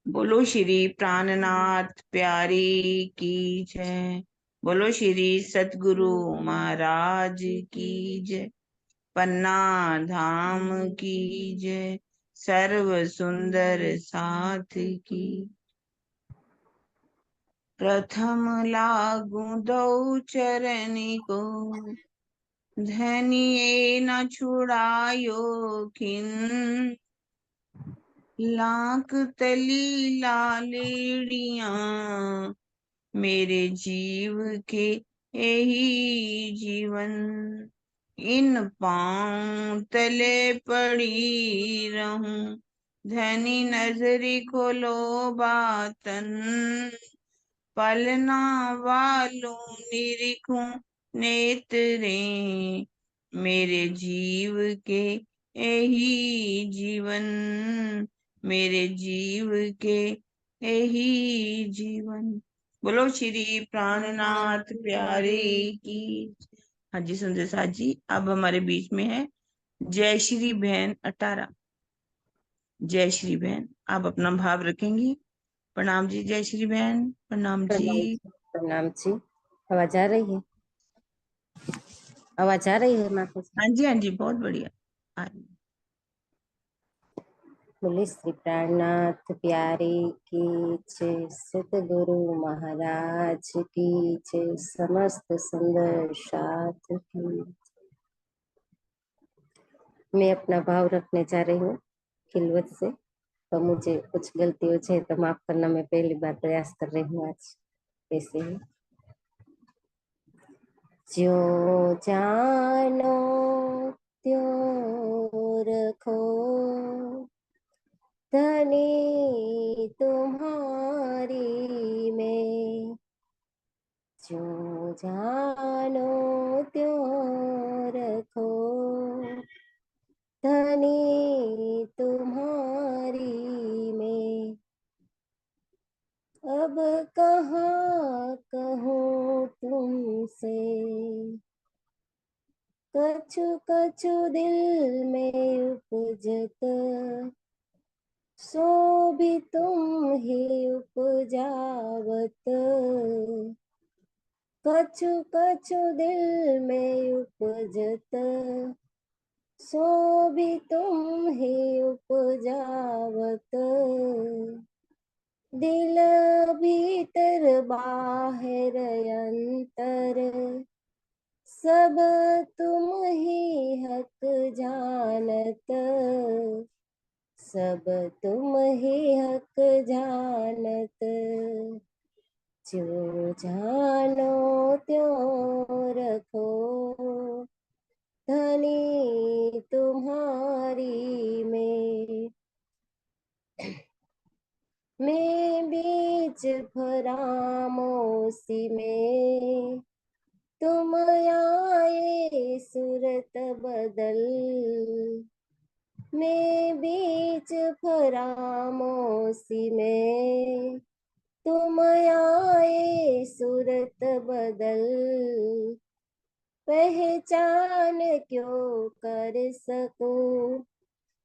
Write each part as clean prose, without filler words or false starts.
बोलो श्री प्राणनाथ प्यारी की जय। बोलो श्री सतगुरु महाराज की जय। पन्ना धाम की जय। सर्व सुंदर साथ की। प्रथम लागू दो चरनी को, धनिये न छुड़ायो खिन। लाख तली लालेड़िया, मेरे जीव के यही जीवन। इन पांव तले पड़ी रहूं, धनी नजरी खोलो बातन। पलना वालों निरीखूं नेत्रे, मेरे जीव के यही जीवन। मेरे जीव के यही जीवन। बोलो श्री प्राणनाथ प्यारे की। हाँ जी संजय साथ जी, अब हमारे बीच में है जय श्री बहन अटारा। जय श्री बहन, आप अपना भाव रखेंगी। प्रणाम जी जय श्री बहन, प्रणाम जी। प्रणाम जी। आवाज आ रही है? आवाज आ रही है माता जी? हाँ जी हाँ जी, बहुत बढ़िया। बोले श्री प्राणनाथ प्यारे की जय, सतगुरु महाराज की जय, समस्त सुंदर साथ की। मैं अपना भाव रखने जा रही हूँ खिलवत से, तो मुझे कुछ गलती हो जाए तो माफ करना। मैं पहली बार प्रयास कर रही हूँ आज ऐसे ही। जो जानो त्यों रखो, धनी तुम्हारी में। जो जानो त्यों रखो, धनी तुम्हारी में। अब कहाँ कहूँ तुमसे, कछु कछु दिल में उपजत। सो भी तुम ही उपजावत, कछु कछु दिल में उपजत। सो भी तुम ही उपजावत। दिल भीतर बाहर अंतर, सब तुम ही हक जानत। सब तुम ही हक जानत। जो जानो त्यों रखो, धनी तुम्हारी में। मैं बीच फरामोशी में, तुम आए सूरत बदल। मैं बीच फरामोशी में, तुम आए सूरत बदल। पहचान क्यों कर सकूं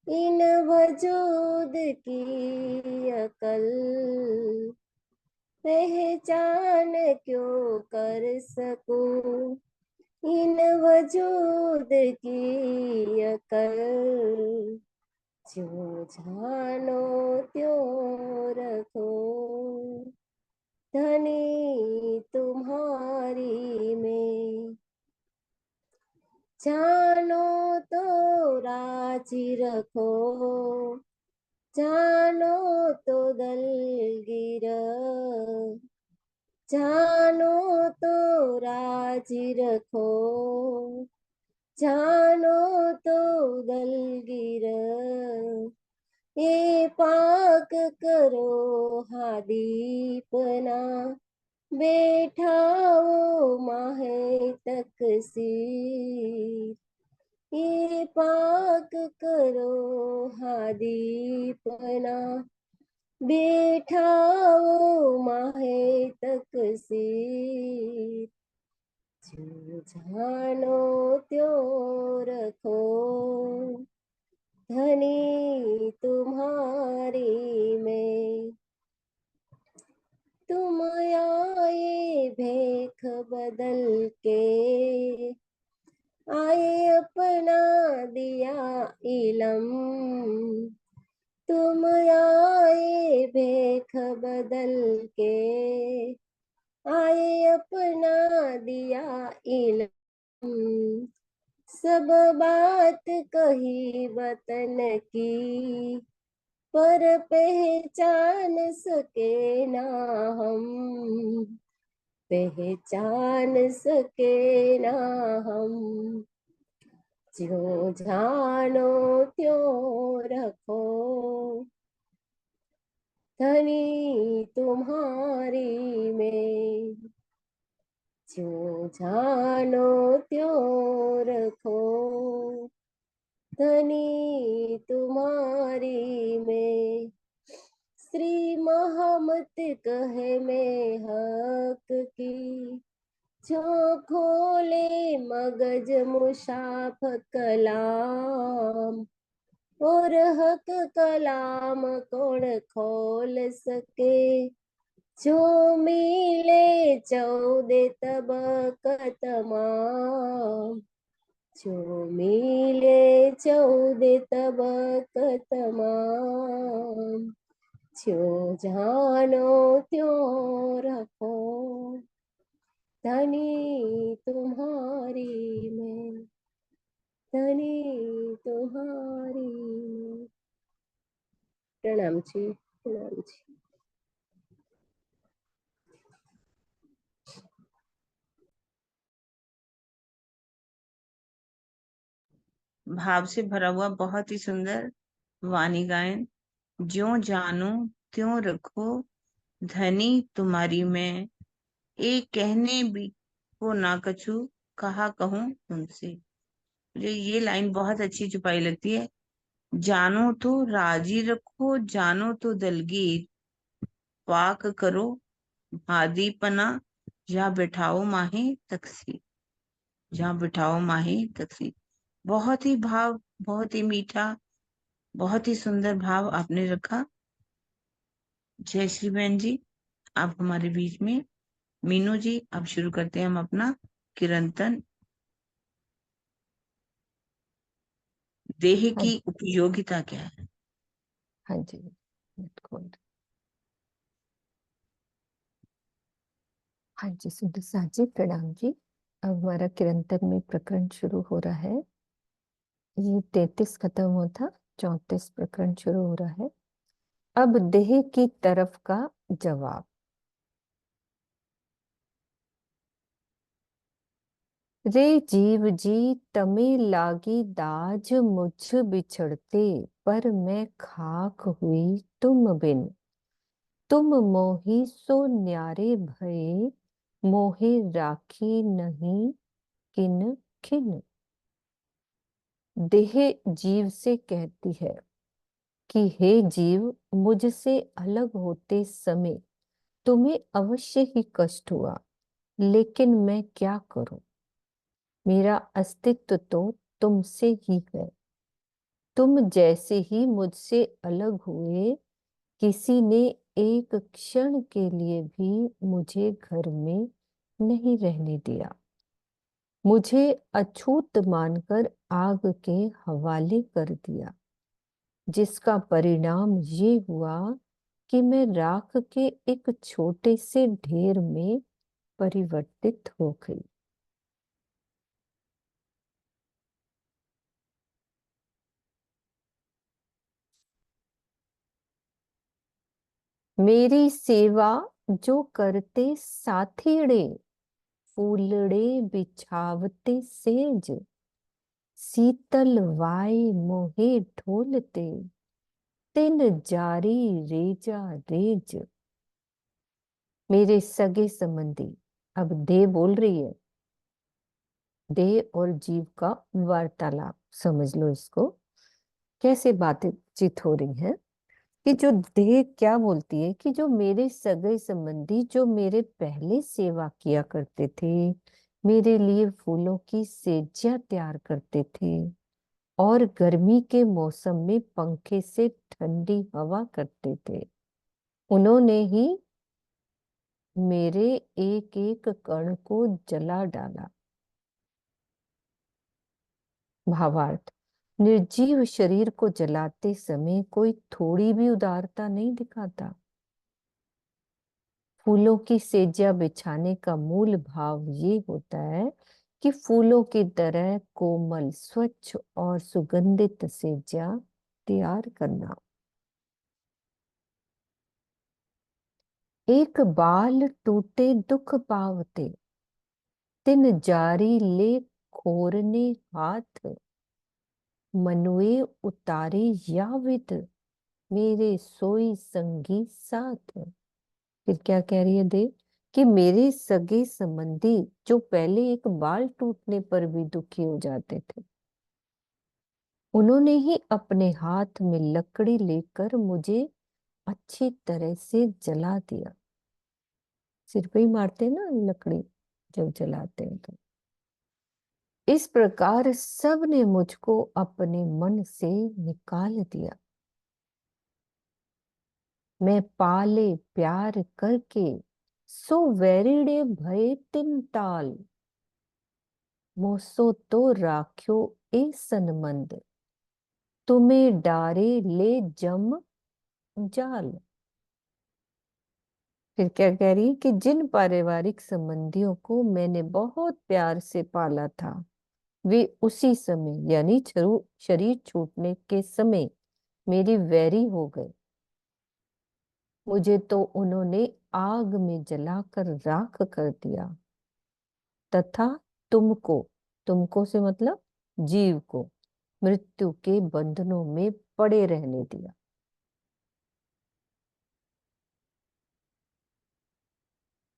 इन वजूद की अकल। पहचान क्यों कर सकूं इन वजूद की अकल। जो जानो त्यों रखो, धनी तुम्हारी में। जानो तो राजी रखो, जानो तो दलगीर। जानो तो राजी रखो, जानो तो दलगीर। ये पाक करो हादीपना, बैठा वो माहे तकसीर। ये पाक करो हादीपना, बैठा वो माहे तकसीर। जो जानो त्यों रखो, धनी तुम्हारी में। तुम आए भेख बदल के, आए अपना दिया इलम। तुम आए भेख बदल के, आए अपना दिया इलम। सब बात कही वतन की, पर पहचान सके ना हम, पहचान सके ना हम। ज्यों जानो त्यों रखो, धनी तुम्हारी में। ज्यों जानो त्यों रखो, धनी तुम्हारी में। श्री मोहम्मद कहे में हक की, जो खोले मगज मुशाफ कलाम। और हक कलाम कौन खोल सके, जो मिले 14 तबक तमाम। जो मिले 14 तबक तमाम। जो जानो त्यों रखो, धनी तुम्हारी में, धनी तुम्हारी में। प्रणाम जी, प्रणाम जी। भाव से भरा हुआ बहुत ही सुंदर वाणी गायन। ज्यों जानो त्यों रखो, धनी तुम्हारी मैं। एक कहने भी को ना कछु, कहा कहूँ तुमसे। मुझे ये लाइन बहुत अच्छी छुपाई लगती है। जानो तो राजी रखो, जानो तो दलगीर, पाक करो हादी पना, या बिठाओ माहे तकसीर, जहाँ बिठाओ माहे तकसीर। बहुत ही भाव, बहुत ही मीठा, बहुत ही सुंदर भाव आपने रखा। जय श्री बहन जी, आप हमारे बीच में। मीनू जी, अब शुरू करते हैं हम अपना कीर्तन। देह हाँ की उपयोगिता क्या है? हाँ जी, बिल्कुल। हाँ जी, सुंदर साथ जी, प्रणाम जी। अब हमारा कीर्तन में प्रकरण शुरू हो रहा है। ये 33 खत्म हुआ था, 34 प्रकरण शुरू हो रहा है। अब देह की तरफ का जवाब। रे जीव जी, तमे लागी दाज मुझ बिछड़ते, पर मैं खाक हुई तुम बिन। तुम मोही सो न्यारे भये, मोहे राखी नहीं किन खिन। देह जीव से कहती है कि हे जीव, मुझसे अलग होते समय तुम्हें अवश्य ही कष्ट हुआ, लेकिन मैं क्या करूं? मेरा अस्तित्व तो तुमसे ही है। तुम जैसे ही मुझसे अलग हुए, किसी ने एक क्षण के लिए भी मुझे घर में नहीं रहने दिया। मुझे अछूत मानकर आग के हवाले कर दिया, जिसका परिणाम ये हुआ कि मैं राख के एक छोटे से ढेर में परिवर्तित हो गई। मेरी सेवा जो करते साथीड़े, फूलड़े बिछावते सेज, शीतल वाई मोहे ढोलते, तिन जारी रेजा रेज। मेरे सगे संबंधी, अब दे बोल रही है, देह और जीव का वार्तालाप समझ लो इसको, कैसे बातचीत हो रही है। कि जो देह क्या बोलती है कि जो मेरे सगे संबंधी, जो मेरे पहले सेवा किया करते थे, मेरे लिए फूलों की सेज्या तैयार करते थे और गर्मी के मौसम में पंखे से ठंडी हवा करते थे, उन्होंने ही मेरे एक एक कण को जला डाला। भावार्थ, निर्जीव शरीर को जलाते समय कोई थोड़ी भी उदारता नहीं दिखाता। फूलों की सेजिया बिछाने का मूल भाव ये होता है कि फूलों की तरह कोमल, स्वच्छ और सुगंधित सेजिया तैयार करना। एक बाल टूटे दुख पावते, तिन जारी ले खोरने हाथ, मनुए उतारे या विद, मेरे सोई संगी साथ। फिर क्या कह रही है देव, कि मेरे सगे संबंधी जो पहले एक बाल टूटने पर भी दुखी हो जाते थे, उन्होंने ही अपने हाथ में लकड़ी लेकर मुझे अच्छी तरह से जला दिया। सिर पे ही मारते हैं ना लकड़ी जब जलाते हैं तो। इस प्रकार सब ने मुझको अपने मन से निकाल दिया। मैं पाले प्यार करके सो वैरिड़े भये तिन टाल, मोसो तो राख्यो ए सनमंद, तुम्हें डारे ले जम जाल। फिर क्या कह रही है कि जिन पारिवारिक संबंधियों को मैंने बहुत प्यार से पाला था, वे उसी समय यानी शरीर छूटने के समय मेरी वैरी हो गए। मुझे तो उन्होंने आग में जलाकर राख कर दिया, तथा तुमको, तुमको से मतलब जीव को, मृत्यु के बंधनों में पड़े रहने दिया।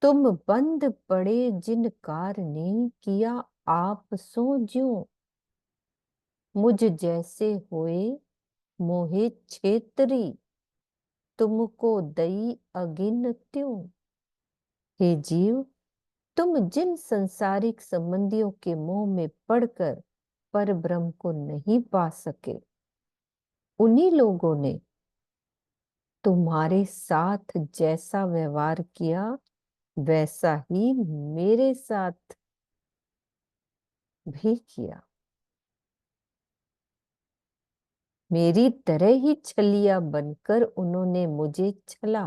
तुम बंद पड़े जिन कार ने किया आप सो ज्यों, मुझ जैसे होए मोहे छेतरी, तुमको दई अगिन त्यों। हे जीव, तुम जिन संसारिक संबंधियों के मोह में पड़कर पर ब्रह्म को नहीं पा सके, उन्हीं लोगों ने तुम्हारे साथ जैसा व्यवहार किया वैसा ही मेरे साथ भी किया। मेरी तरह ही छलिया बनकर उन्होंने मुझे छला,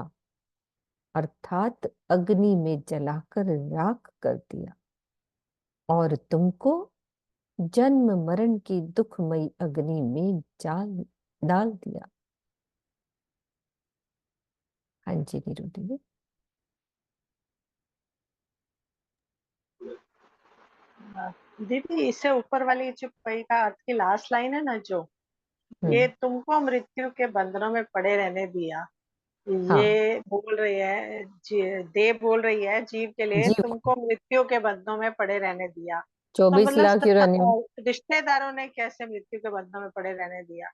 अर्थात अग्नि में जलाकर राख कर दिया, और तुमको जन्म मरण की दुखमयी अग्नि में जाल डाल दिया। हाँ जी नीरू दीदी। दीदी, इससे ऊपर वाली जो पई का अर्थ की लास्ट लाइन है ना, जो ये तुमको मृत्यु के बंधनों में पड़े रहने दिया, हाँ, ये बोल रही है देव बोल रही है जीव के लिए, जीव को तुमको मृत्यु के बंधनों में पड़े रहने दिया। तो 24 मतलब लाख यूरेनियम। रिश्तेदारों ने कैसे मृत्यु के बंधनों में पड़े रहने दिया?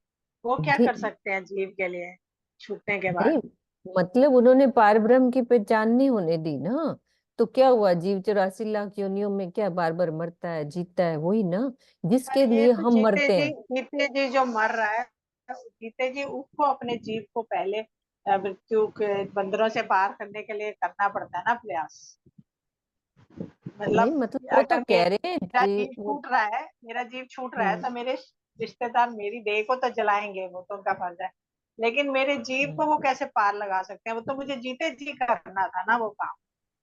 वो क्या कर सकते हैं जीव के लिए छूटने के नहीं, बाद? मतलब उन्होंने पार ब्रह्म की पहचान नहीं होने दी ना। तो क्या हुआ, जीव 84 लाख योनियों में क्या बार बार मरता है जीता है, वही ना जिसके ये लिए तो हम मरते हैं। जीते जी जो मर रहा है, जीते जी उसको अपने जीव को पहले मृत्यु के बंधनों से पार करने के लिए करना पड़ता है ना प्रयास। नहीं मतलब मतलब वो तो अगर कह रहे हैं मेरा जीव वो। छूट रहा है, मेरा जीव छूट रहा है, हम्म, तो मेरे रिश्तेदार मेरी देह को तो जलाएंगे, वो तो उनका फर्ज है। लेकिन मेरे जीव को वो कैसे पार लगा सकते हैं? वो तो मुझे जीते जी करना था ना वो काम।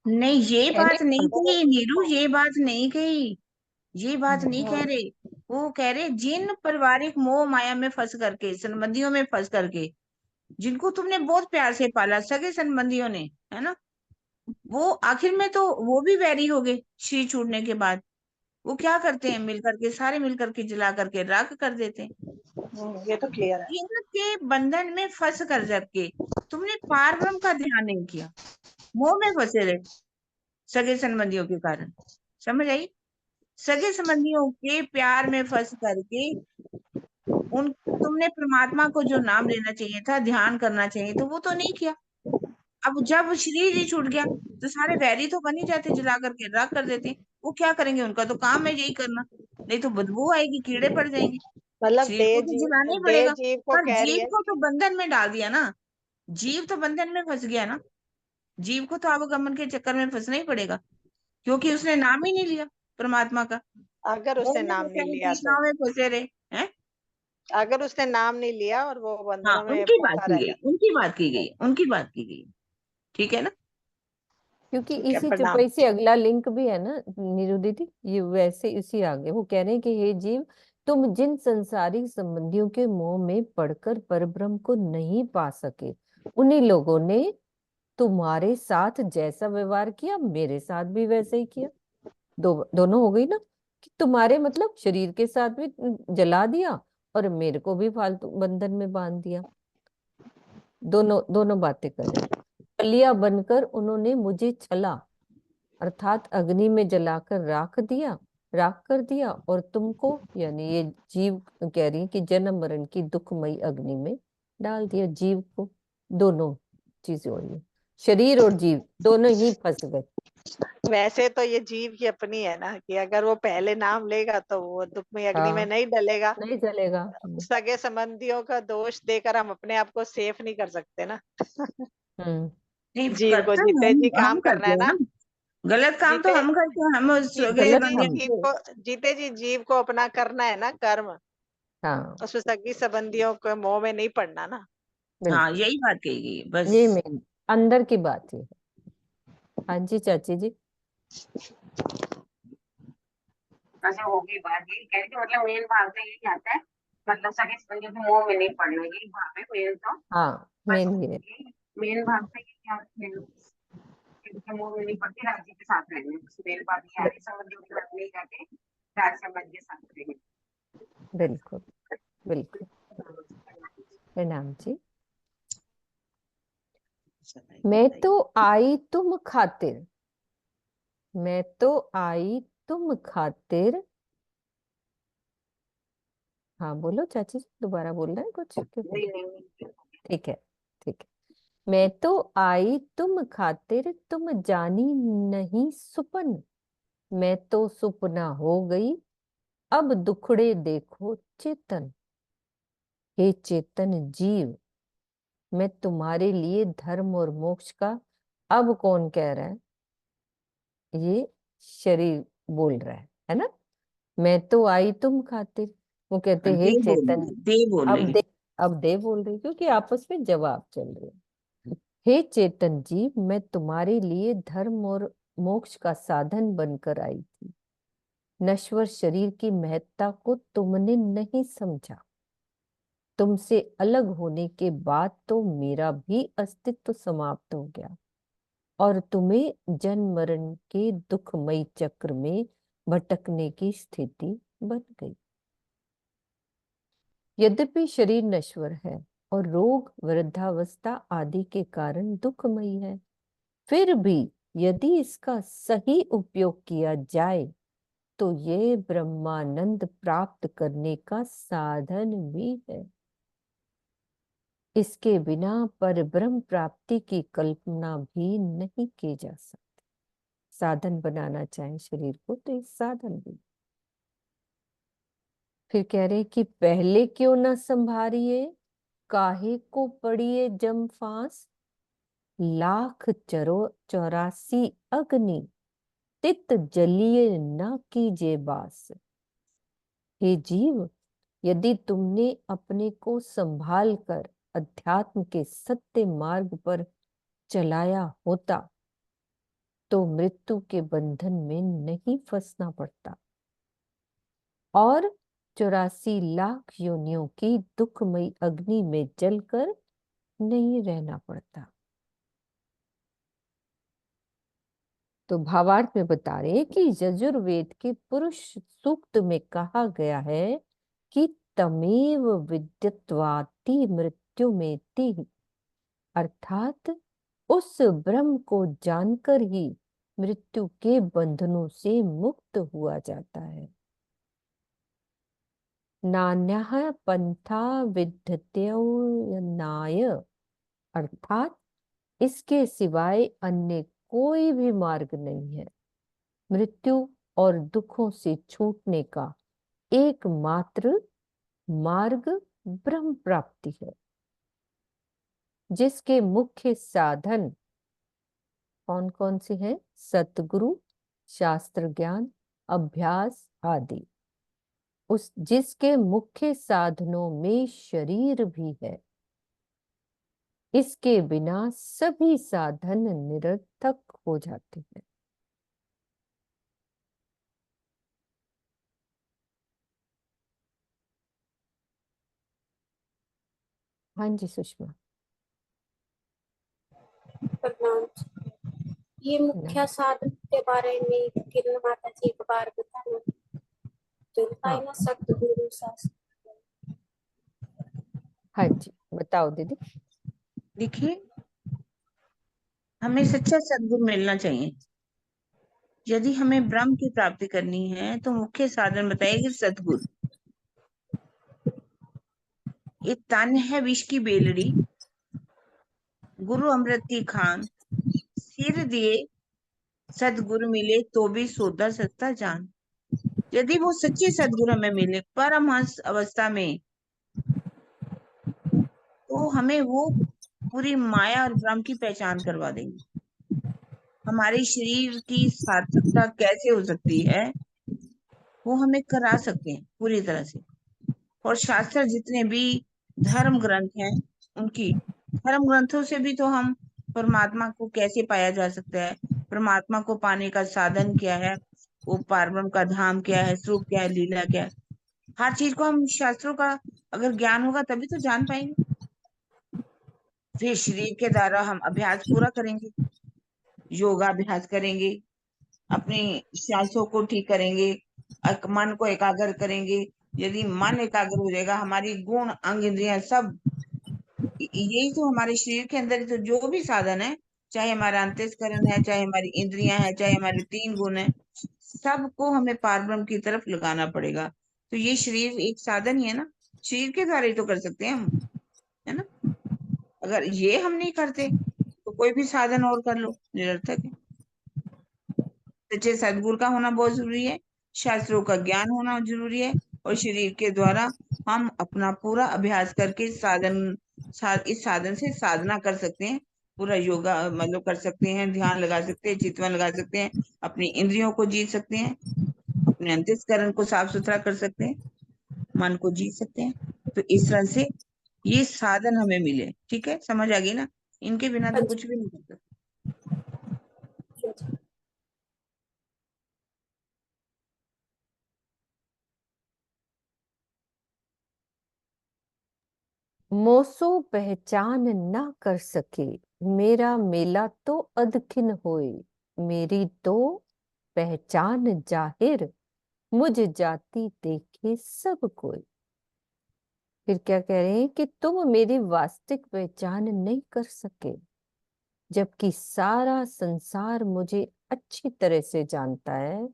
नहीं, ये कहने बात नहीं का तो कही नीरू, ये बात नहीं कही, ये बात नहीं कह हाँ, रहे। वो कह रहे जिन पारिवारिक मोह माया में फंस करके, संबंधियों में फंस करके, जिनको तुमने बहुत प्यार से पाला, सगे संबंधियों ने, है ना, वो आखिर में तो वो भी वैरी हो गए शरीर छूटने के बाद। वो क्या करते हैं, मिल करके, सारे मिल करके जला करके राख कर देते हैं। ये तो क्लियर है। इनके बंधन में फंस कर करके तुमने पार ब्रह्म का ध्यान नहीं किया, मोह में फंसे रहे सगे संबंधियों के कारण। समझ आई? सगे संबंधियों के प्यार में फंस करके उन तुमने परमात्मा को जो नाम लेना चाहिए था, ध्यान करना चाहिए, तो वो तो नहीं किया। अब जब शरीर ही छूट गया तो सारे वैरी तो बन ही जाते, जला करके राख कर देते। वो क्या करेंगे, उनका तो काम है यही करना, नहीं तो बदबू आएगी, कीड़े पड़ जाएंगे। मतलब शरीर को तो जलाना ही देह पड़ेगा। जीव को पर कह रही जीव है को तो कि बंधन में डाल दिया ना, जीव तो बंधन में फंस गया ना। जीव को तो आवागमन के चक्कर में फंसना ही पड़ेगा, क्योंकि उसने नाम ही नहीं लिया परमात्मा का। अगर वो उसने भी नाम नहीं बेचारे लिया तो, तृष्णाओं में फंसे रहे हैं। अगर उसने नाम नहीं लिया और वो हाँ, बंधनों में उनकी बात फंसा की रह गई, जाता। उनकी बात की गई, उनकी बात की गई। ठीक है ना। क्योंकि ठीक है, इसी प्रणाम। चुपाई से अगला लिंक भी है ना नीरू दीदी, ये वैसे इसी आगे वो कह रहे हैं कि हे जीव, तुम जिन संसारिक संबंधियों के मोह में पड़कर परब्रह्म को नहीं पा सके, उन्हीं लोगों ने तुम्हारे साथ जैसा व्यवहार किया मेरे साथ भी वैसे ही किया। दोनों हो गई ना, कि तुम्हारे मतलब शरीर के साथ भी जला दिया और मेरे को भी फालतू बंधन में बांध दिया। दोनों दोनों बातें कर रहे हैं। कलिया बनकर उन्होंने मुझे छला अर्थात अग्नि में जलाकर राख कर दिया, और तुमको यानी ये जीव कह रही है कि जन्म मरण की दुखमयी अग्नि में डाल दिया जीव को। दोनों चीजें हो रही है, शरीर और जीव दोनों ही फंस गए। वैसे तो ये जीव की अपनी है ना, कि अगर वो पहले नाम लेगा तो वो दुखमय अग्नि में हाँ, नहीं डलेगा। नहीं चलेगा। सगे संबंधियों का दोष देकर हम अपने आप को सेफ नहीं कर सकते ना। हम्म। नहीं, जीव को करते हैं, जीते जी हम काम करना करते है हैं ना। ना। गलत काम तो जीते हम करते हैं, हम उस जीते सगे गलत जी हम। बंधु जीव को। को जीते जी जीव को अपना करना है ना कर्म। हाँ, उसमें सगी संबंधियों के मोह में नहीं पड़ना ना। हाँ, बिल्कुल। यही बात कही गई है बस। ये मेन अंदर की बात है। हाँ जी चाची जी। अच्छा, होगी बात, यही कह रही थी, मतलब मेन भाव तो यही आता है, मतलब सगे संबंधी के मुंह में नहीं पड़ना, यही भाव है मेन तो। हाँ, बस मेन ये है। मेन भाव तो यही आता है, किसी मुंह में नहीं पड़ती, राज्य के साथ रहने, मेन बात ये आ रही, संबंधियों के साथ नहीं जाके राज संबंध के साथ रहने। बिल्कुल बिल्कुल। प्रणाम जी। मैं तो आई तुम खातिर, मैं तो आई तुम खातिर। हाँ बोलो चाची जी, दोबारा बोल रहे हैं कुछ क्यों? नहीं, नहीं, नहीं। ठीक है, ठीक है। मैं तो आई तुम खातिर, तुम जानी नहीं सुपन, मैं तो सुपना हो गई, अब दुखड़े देखो चेतन। हे चेतन जीव, मैं तुम्हारे लिए धर्म और मोक्ष का, अब कौन कह रहा है? ये शरीर बोल रहा है ना। मैं तो आई तुम खातिर, वो कहते हे चेतन। दे बोल अब रही है। दे, अब दे बोल रही क्योंकि आपस में जवाब चल रहे हैं। हे चेतन जीव, मैं तुम्हारे लिए धर्म और मोक्ष का साधन बनकर आई थी। नश्वर शरीर की महत्ता को तुमने नहीं समझा। तुमसे अलग होने के बाद तो मेरा भी अस्तित्व समाप्त हो गया और तुम्हें जन्म मरण के दुखमयी चक्र में भटकने की स्थिति बन गई। यद्यपि शरीर नश्वर है और रोग वृद्धावस्था आदि के कारण दुखमयी है, फिर भी यदि इसका सही उपयोग किया जाए तो ये ब्रह्मानंद प्राप्त करने का साधन भी है। इसके बिना परब्रह्म प्राप्ति की कल्पना भी नहीं की जा सकती। साधन बनाना चाहे शरीर को तो इस साधन भी। फिर कह रहे कि पहले क्यों न संभारिए, काहे को पड़िए जम फांस, लाख चरो 84 अग्नि, तित जलिए न कीजे बास। हे जीव, यदि तुमने अपने को संभाल कर अध्यात्म के सत्य मार्ग पर चलाया होता तो मृत्यु के बंधन में नहीं फंसना पड़ता और 84 लाख योनियों की दुखमयी अग्नि में जलकर नहीं रहना पड़ता। तो भावार्थ में बता रहे हैं कि यजुर्वेद के पुरुष सूक्त में कहा गया है कि तमेव विद्यत्वाति मृत्यु में ति, अर्थात उस ब्रह्म को जानकर ही मृत्यु के बंधनों से मुक्त हुआ जाता है। नान्यः पंथा विद्यतेनाय, अर्थात इसके सिवाय अन्य कोई भी मार्ग नहीं है। मृत्यु और दुखों से छूटने का एकमात्र मार्ग ब्रह्म प्राप्ति है, जिसके मुख्य साधन कौन कौन सी है? सतगुरु, शास्त्र ज्ञान, अभ्यास आदि। उस जिसके मुख्य साधनों में शरीर भी है, इसके बिना सभी साधन निरर्थक हो जाते हैं। हाँ जी सुषमा। प्रणाम। ये मुख्य साधन के बारे में किरण माता जी एक बार बताना, जो बताए हाँ ना सतगुरु शास्त्र। हाँ जी बताओ दीदी। देखिए, हमें सच्चा सद्गुरु मिलना चाहिए। यदि हमें ब्रह्म की प्राप्ति करनी है तो मुख्य साधन बताइए सतगुरु। ये तन है विष की बेलड़ी, गुरु अमृत की खान, सिर दिए सदगुरु मिले तो भी सौदा सस्ता जान। यदि वो सच्चे सदगुरु हमें मिले परमहंस अवस्था में, तो हमें वो पूरी माया और ब्रह्म की पहचान करवा देंगे। हमारे शरीर की सार्थकता कैसे हो सकती है, वो हमें करा सकते हैं पूरी तरह से। और शास्त्र जितने भी धर्म ग्रंथ हैं, उनकी धर्म ग्रंथों से भी तो हम परमात्मा को कैसे पाया जा सकता है, परमात्मा को पाने का साधन क्या है, वो पारब्रह्म का धाम क्या है, स्वरूप क्या है, लीला क्या है, हर चीज को हम शास्त्रों का अगर ज्ञान होगा तभी तो जान पाएंगे। फिर शरीर के द्वारा हम अभ्यास पूरा करेंगे, योगाभ्यास करेंगे, अपने सांसों को ठीक करेंगे, मन को एकाग्र करेंगे। यदि मन एकाग्र हो जाएगा, हमारी गुण अंग इंद्रियां सब, यही तो हमारे शरीर के अंदर तो जो भी साधन है, चाहे हमारा अंतस्करण है, चाहे हमारी इंद्रियां है, चाहे हमारे तीन गुण है, सबको हमें पारब्रह्म की तरफ लगाना पड़ेगा। तो ये शरीर एक साधन ही है ना, शरीर के द्वारा ही तो कर सकते हैं हम, है ना। अगर ये हम नहीं करते तो कोई भी साधन और कर लो, निरर्थक है। सच्चे सदगुरु का होना बहुत जरूरी है, शास्त्रों का ज्ञान होना जरूरी है, और शरीर के द्वारा हम अपना पूरा अभ्यास करके इस साधन से साधना कर सकते हैं। पूरा योगा मतलब कर सकते हैं, ध्यान लगा सकते हैं, चितवन लगा सकते हैं, अपनी इंद्रियों को जीत सकते हैं, अपने अंतस्करण को साफ सुथरा कर सकते हैं, मन को जीत सकते हैं। तो इस तरह से ये साधन हमें मिले, ठीक है, समझ आ गई ना। इनके बिना हाँ तो जी, कुछ भी नहीं कर सकते। हाँ जी। मोसो पहचान न कर सके, मेरा मेला तो अदखिन होए। मेरी तो पहचान जाहिर, मुझ जाति देखे सब कोई। फिर क्या कह रहे हैं कि तुम मेरी वास्तविक पहचान नहीं कर सके, जबकि सारा संसार मुझे अच्छी तरह से जानता है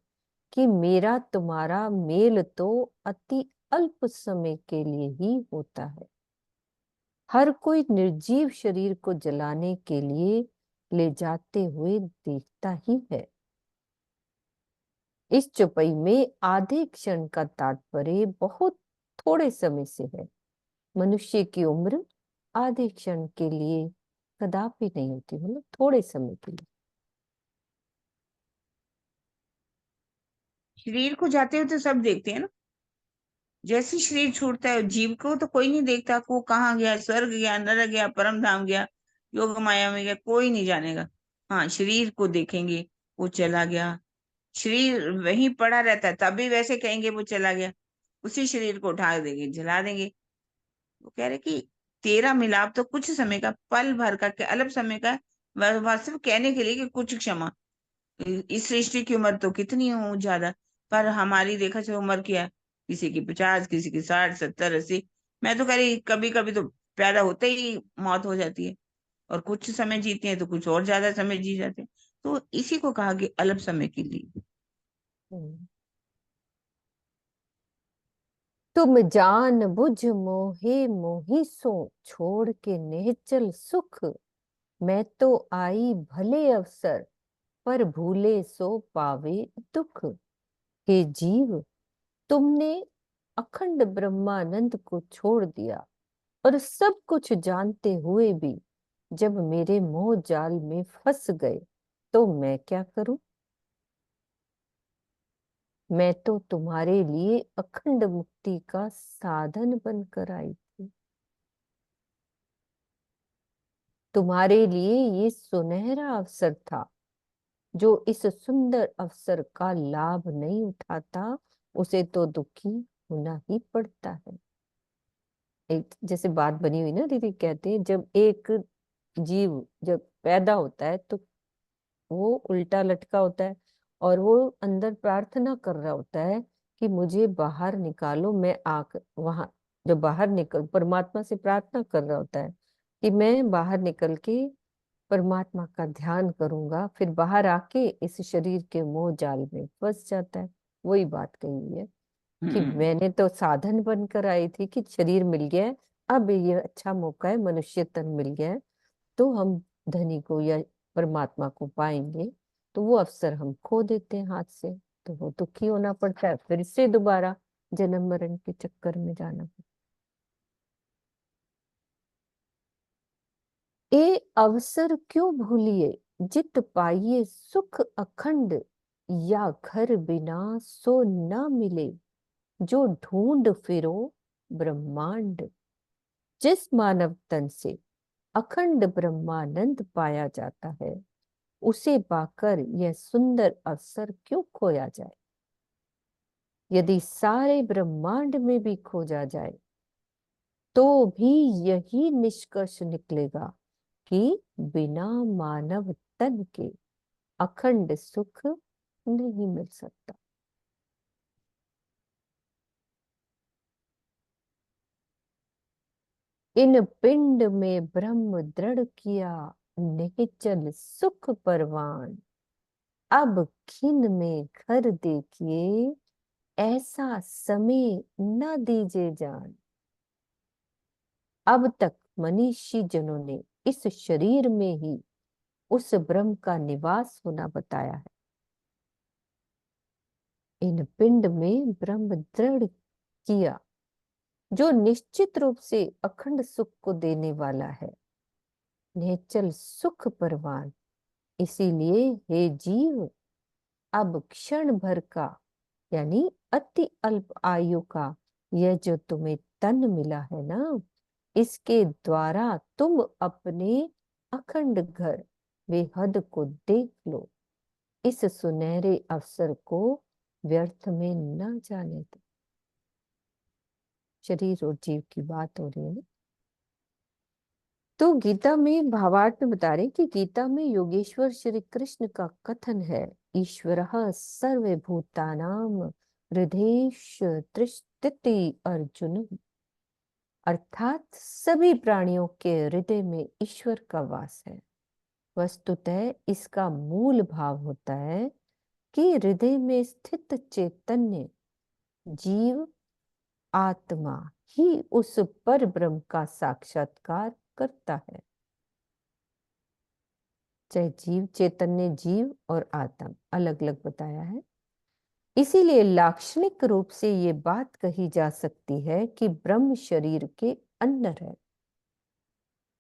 कि मेरा तुम्हारा मेल तो अति अल्प समय के लिए ही होता है। हर कोई निर्जीव शरीर को जलाने के लिए ले जाते हुए देखता ही है। इस चौपाई में आधे क्षण का तात्पर्य बहुत थोड़े समय से है। मनुष्य की उम्र आधे क्षण के लिए कदापि नहीं होती, मतलब थोड़े समय के लिए। शरीर को जाते हुए तो सब देखते हैं ना, जैसे शरीर छूटता है, जीव को तो कोई नहीं देखता कि वो कहाँ गया, स्वर्ग गया, नरक गया, परम धाम गया, योग माया में गया, कोई नहीं जानेगा। हाँ, शरीर को देखेंगे, वो चला गया। शरीर वहीं पड़ा रहता है तब भी वैसे कहेंगे वो चला गया, उसी शरीर को उठा देंगे, जला देंगे। वो कह रहे कि तेरा मिलाप तो कुछ समय का, पल भर का, अल्प समय का है। वास्तव कहने के लिए कि कुछ क्षमा, इस सृष्टि की उम्र तो कितनी हो ज्यादा, पर हमारी देखा जाए उम्र क्या है, किसी की 50, किसी की 60, 70, 80। मैं तो कह रही कभी कभी तो पैदा होते ही मौत हो जाती है, और कुछ समय जीते हैं तो कुछ और ज्यादा समय जी जाते हैं। तो इसी को कहा कि अल्प समय के लिए। हम्म। तुम जान बुझ मोहे मोही सो, छोड़ के निश्चल सुख। मैं तो आई भले अवसर, पर भूले सो पावे दुख। हे जीव, तुमने अखंड ब्रह्मानंद को छोड़ दिया, और सब कुछ जानते हुए भी जब मेरे मोह जाल में फंस गए तो मैं क्या करूं? मैं तो तुम्हारे लिए अखंड मुक्ति का साधन बनकर आई थी। तुम्हारे लिए ये सुनहरा अवसर था। जो इस सुंदर अवसर का लाभ नहीं उठाता उसे तो दुखी होना ही पड़ता है। एक जैसे बात बनी हुई ना दीदी, कहते हैं जब एक जीव जब पैदा होता है तो वो उल्टा लटका होता है और वो अंदर प्रार्थना कर रहा होता है कि मुझे बाहर निकालो, मैं आकर वहां, जब बाहर निकल परमात्मा से प्रार्थना कर रहा होता है कि मैं बाहर निकल के परमात्मा का ध्यान करूंगा, फिर बाहर आके इस शरीर के मोह जाल में फंस जाता है। वही बात कही हुई है कि मैंने तो साधन बनकर आई थी कि शरीर मिल गया है, अब ये अच्छा मौका है, मनुष्य तन मिल गया है, तो हम धनी को या परमात्मा को पाएंगे। तो वो अवसर हम खो देते हैं हाथ से, तो वो दुखी होना पड़ता है, फिर से दोबारा जन्म मरण के चक्कर में जाना पड़ता है। ए अवसर क्यों भूलिए, जित पाइए सुख अखंड, या घर बिना सो न मिले, जो ढूंढ फिरो ब्रह्मांड। जिस मानव तन से अखंड ब्रह्मानंद पाया जाता है, उसे पाकर यह सुंदर अवसर क्यों खोया जाए। यदि सारे ब्रह्मांड में भी खोजा जाए तो भी यही निष्कर्ष निकलेगा कि बिना मानव तन के अखंड सुख नहीं मिल सकता। इन पिंड में ब्रह्म दृढ़ किया, निश्चल सुख परवान। अब खिन में घर देखिए, ऐसा समय न दीजे जान। अब तक मनीषी जनों ने इस शरीर में ही उस ब्रह्म का निवास होना बताया है। इन पिंड में ब्रह्म दृढ़ किया, जो निश्चित रूप से अखंड सुख को देने वाला है, निश्चल सुख परवान। इसीलिए हे जीव, अब क्षण भर का यानी अति अल्प आयु का यह जो तुम्हें तन मिला है ना, इसके द्वारा तुम अपने अखंड घर बेहद को देख लो। इस सुनहरे अवसर को व्यर्थ में न जाने दो। शरीर और जीव की बात हो रही है ना। तो गीता में भावार्थ में बता रहे कि गीता में योगेश्वर श्री कृष्ण का कथन है, ईश्वरः सर्वभूतानां हृदयेश तिष्ठति अर्जुन। अर्थात सभी प्राणियों के हृदय में ईश्वर का वास है। वस्तुतः इसका मूल भाव होता है कि हृदय में स्थित चैतन्य जीव आत्मा ही उस पर ब्रह्म का साक्षात्कार करता है। चाहे जीव चैतन्य, जीव और आत्मा अलग अलग बताया है। इसीलिए लाक्षणिक रूप से ये बात कही जा सकती है कि ब्रह्म शरीर के अंदर है।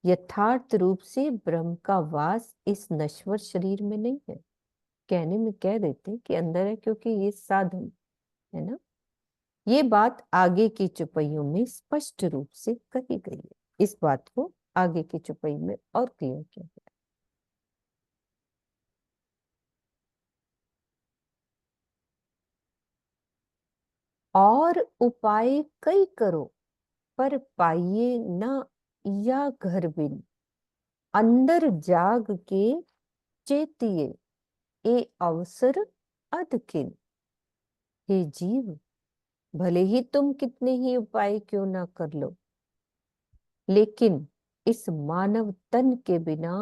यथार्थ रूप से ब्रह्म का वास इस नश्वर शरीर में नहीं है। कहने में कह देते हैं कि अंदर है क्योंकि ये साधन है ना। ये बात आगे की चौपाइयों में स्पष्ट रूप से कही गई है। इस बात को आगे की चौपाई में और क्लियर किया गया। और उपाय कई करो, पर पाइए न या घर बिन। अंदर जाग के चेतिए, ए अवसर अधकिन। हे जीव, भले ही तुम कितने ही उपाय क्यों ना कर लो, लेकिन इस मानव तन के बिना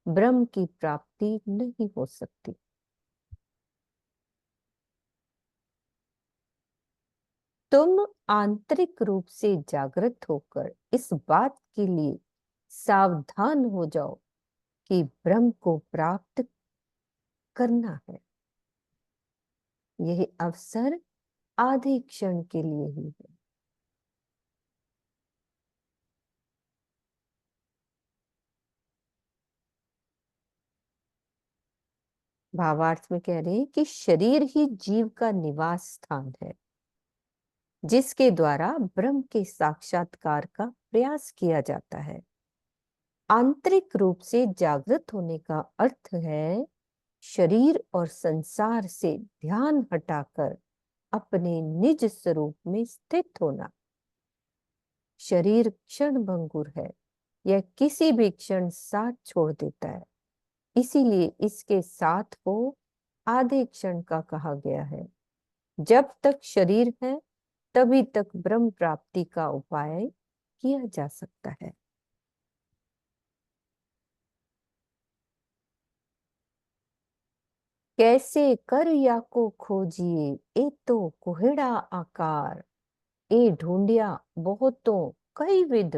ब्रह्म की प्राप्ति नहीं हो सकती। तुम आंतरिक रूप से जागृत होकर इस बात के लिए सावधान हो जाओ कि ब्रह्म को प्राप्त करना है। यह अवसर आधे क्षण के लिए ही है। भावार्थ में कह रहे हैं कि शरीर ही जीव का निवास स्थान है, जिसके द्वारा ब्रह्म के साक्षात्कार का प्रयास किया जाता है। आंतरिक रूप से जागृत होने का अर्थ है शरीर और संसार से ध्यान हटाकर अपने निज स्वरूप में स्थित होना। शरीर क्षण भंगुर है, यह किसी भी क्षण साथ छोड़ देता है, इसीलिए इसके साथ को आधे क्षण का कहा गया है। जब तक शरीर है तभी तक ब्रह्म प्राप्ति का उपाय किया जा सकता है। कैसे कर या को खोजिए, ए तो कोहड़ा आकार, ए ढूंढिया बहुतों कई विध,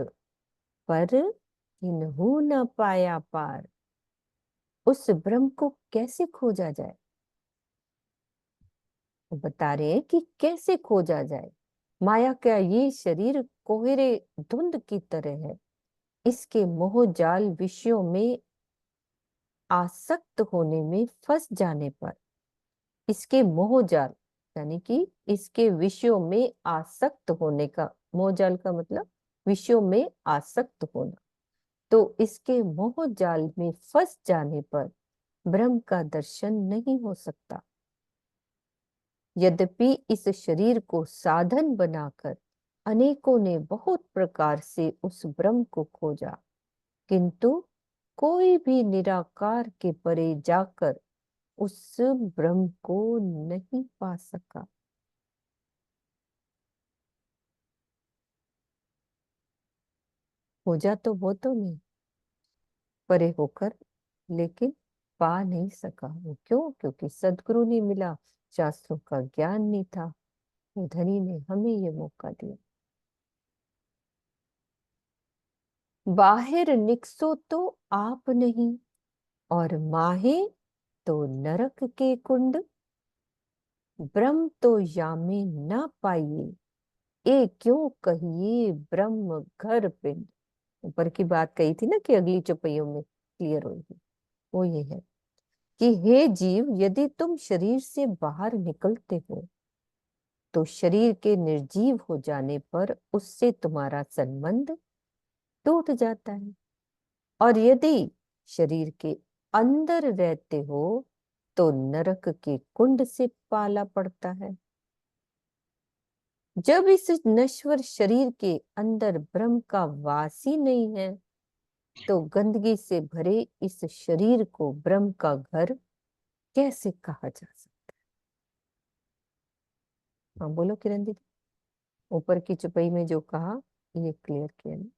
पर किन्हू न पाया पार। उस ब्रह्म को कैसे खोजा जाए? वो बता रहे हैं कि कैसे खोजा जाए। माया का ये शरीर कोहरे धुंध की तरह है, इसके मोह जाल विषयों में आसक्त होने में फंस जाने पर, इसके मोह जाल यानी कि इसके विषयों में आसक्त होने का, मोह जाल का मतलब विषयों में आसक्त होना, तो इसके मोह जाल में फंस जाने पर ब्रह्म का दर्शन नहीं हो सकता। यद्यपि इस शरीर को साधन बनाकर अनेकों ने बहुत प्रकार से उस ब्रह्म को खोजा, किंतु कोई भी निराकार के परे जाकर उस ब्रह्म को नहीं पा सका। खोजा तो वो तो नहीं, परे होकर, लेकिन पा नहीं सका। वो क्यों? क्योंकि सदगुरु नहीं मिला, शास्त्रों का ज्ञान नहीं था। वो धनी ने हमें ये मौका दिया। बाहर निकसो तो आप नहीं, और माहे तो नरक के कुंड, ब्रह्म तो यामे ना पाइए, ए क्यों कहिए ब्रह्म घर पिंड। ऊपर की बात कही थी ना कि अगली चौपाइयों में क्लियर होगी, वो ये है कि हे जीव, यदि तुम शरीर से बाहर निकलते हो तो शरीर के निर्जीव हो जाने पर उससे तुम्हारा संबंध टूट जाता है, और यदि शरीर के अंदर रहते हो तो नरक के कुंड से पाला पड़ता है। जब इस नश्वर शरीर के अंदर ब्रह्म का वास ही नहीं है तो गंदगी से भरे इस शरीर को ब्रह्म का घर कैसे कहा जा सकता है? हाँ बोलो किरण दीदी, ऊपर की चौपाई में जो कहा ये क्लियर किया ना?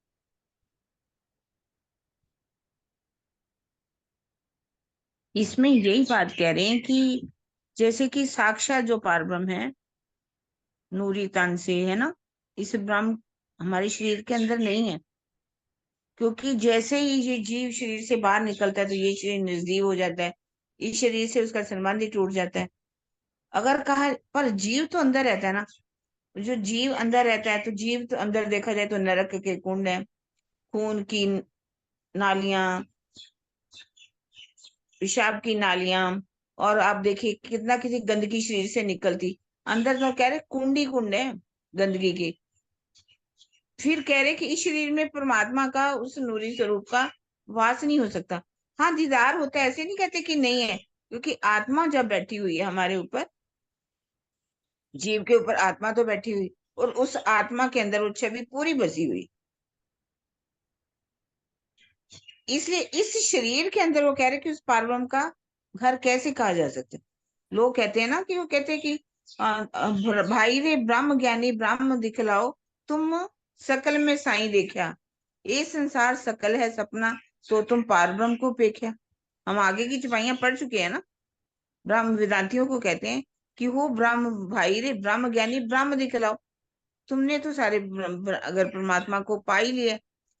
इसमें यही बात कह रहे हैं कि जैसे कि साक्षात जो पारब्रह्म है नूरी तन से है ना, इस ब्रह्म हमारे शरीर के अंदर नहीं है, क्योंकि जैसे ही ये जीव शरीर से बाहर निकलता है तो ये शरीर निर्जीव हो जाता है, इस शरीर से उसका संबंध ही टूट जाता है। अगर कहा, पर जीव तो अंदर रहता है ना, जो जीव अंदर रहता है तो जीव तो अंदर देखा जाए तो नरक के कुंड है, खून की नालियां, पेशाब की नालियां, और आप देखिए कितना किसी गंदगी शरीर से निकलती, अंदर तो कह रहे कुंड ही कुंड है गंदगी की। फिर कह रहे कि इस शरीर में परमात्मा का उस नूरी स्वरूप का वास नहीं हो सकता। हाँ दीदार होता है, ऐसे नहीं कहते कि नहीं है, क्योंकि आत्मा जब बैठी हुई है हमारे ऊपर, जीव के ऊपर आत्मा तो बैठी हुई, और उस आत्मा के अंदर वो छवि पूरी बसी हुई, इसलिए इस शरीर के अंदर वो कह रहे कि उस पारब्रह्म का घर कैसे कहा जा सकता है। लोग कहते हैं ना कि वो कहते हैं कि भाई रे ब्रह्म ज्ञानी ब्रह्म दिखलाओ, तुम सकल में साई देखा, ये संसार सकल है सपना, तो तुम पारब्रह्म को पेख्या। हम आगे की चौपाइयां पढ़ चुके हैं ना। ब्रह्म वेदांतियों को कहते हैं कि हो ब्रह्म भाई रे ब्रह्म ज्ञानी ब्रह्म दिखलाओ, तुमने तो सारे अगर परमात्मा को पा ही लिया,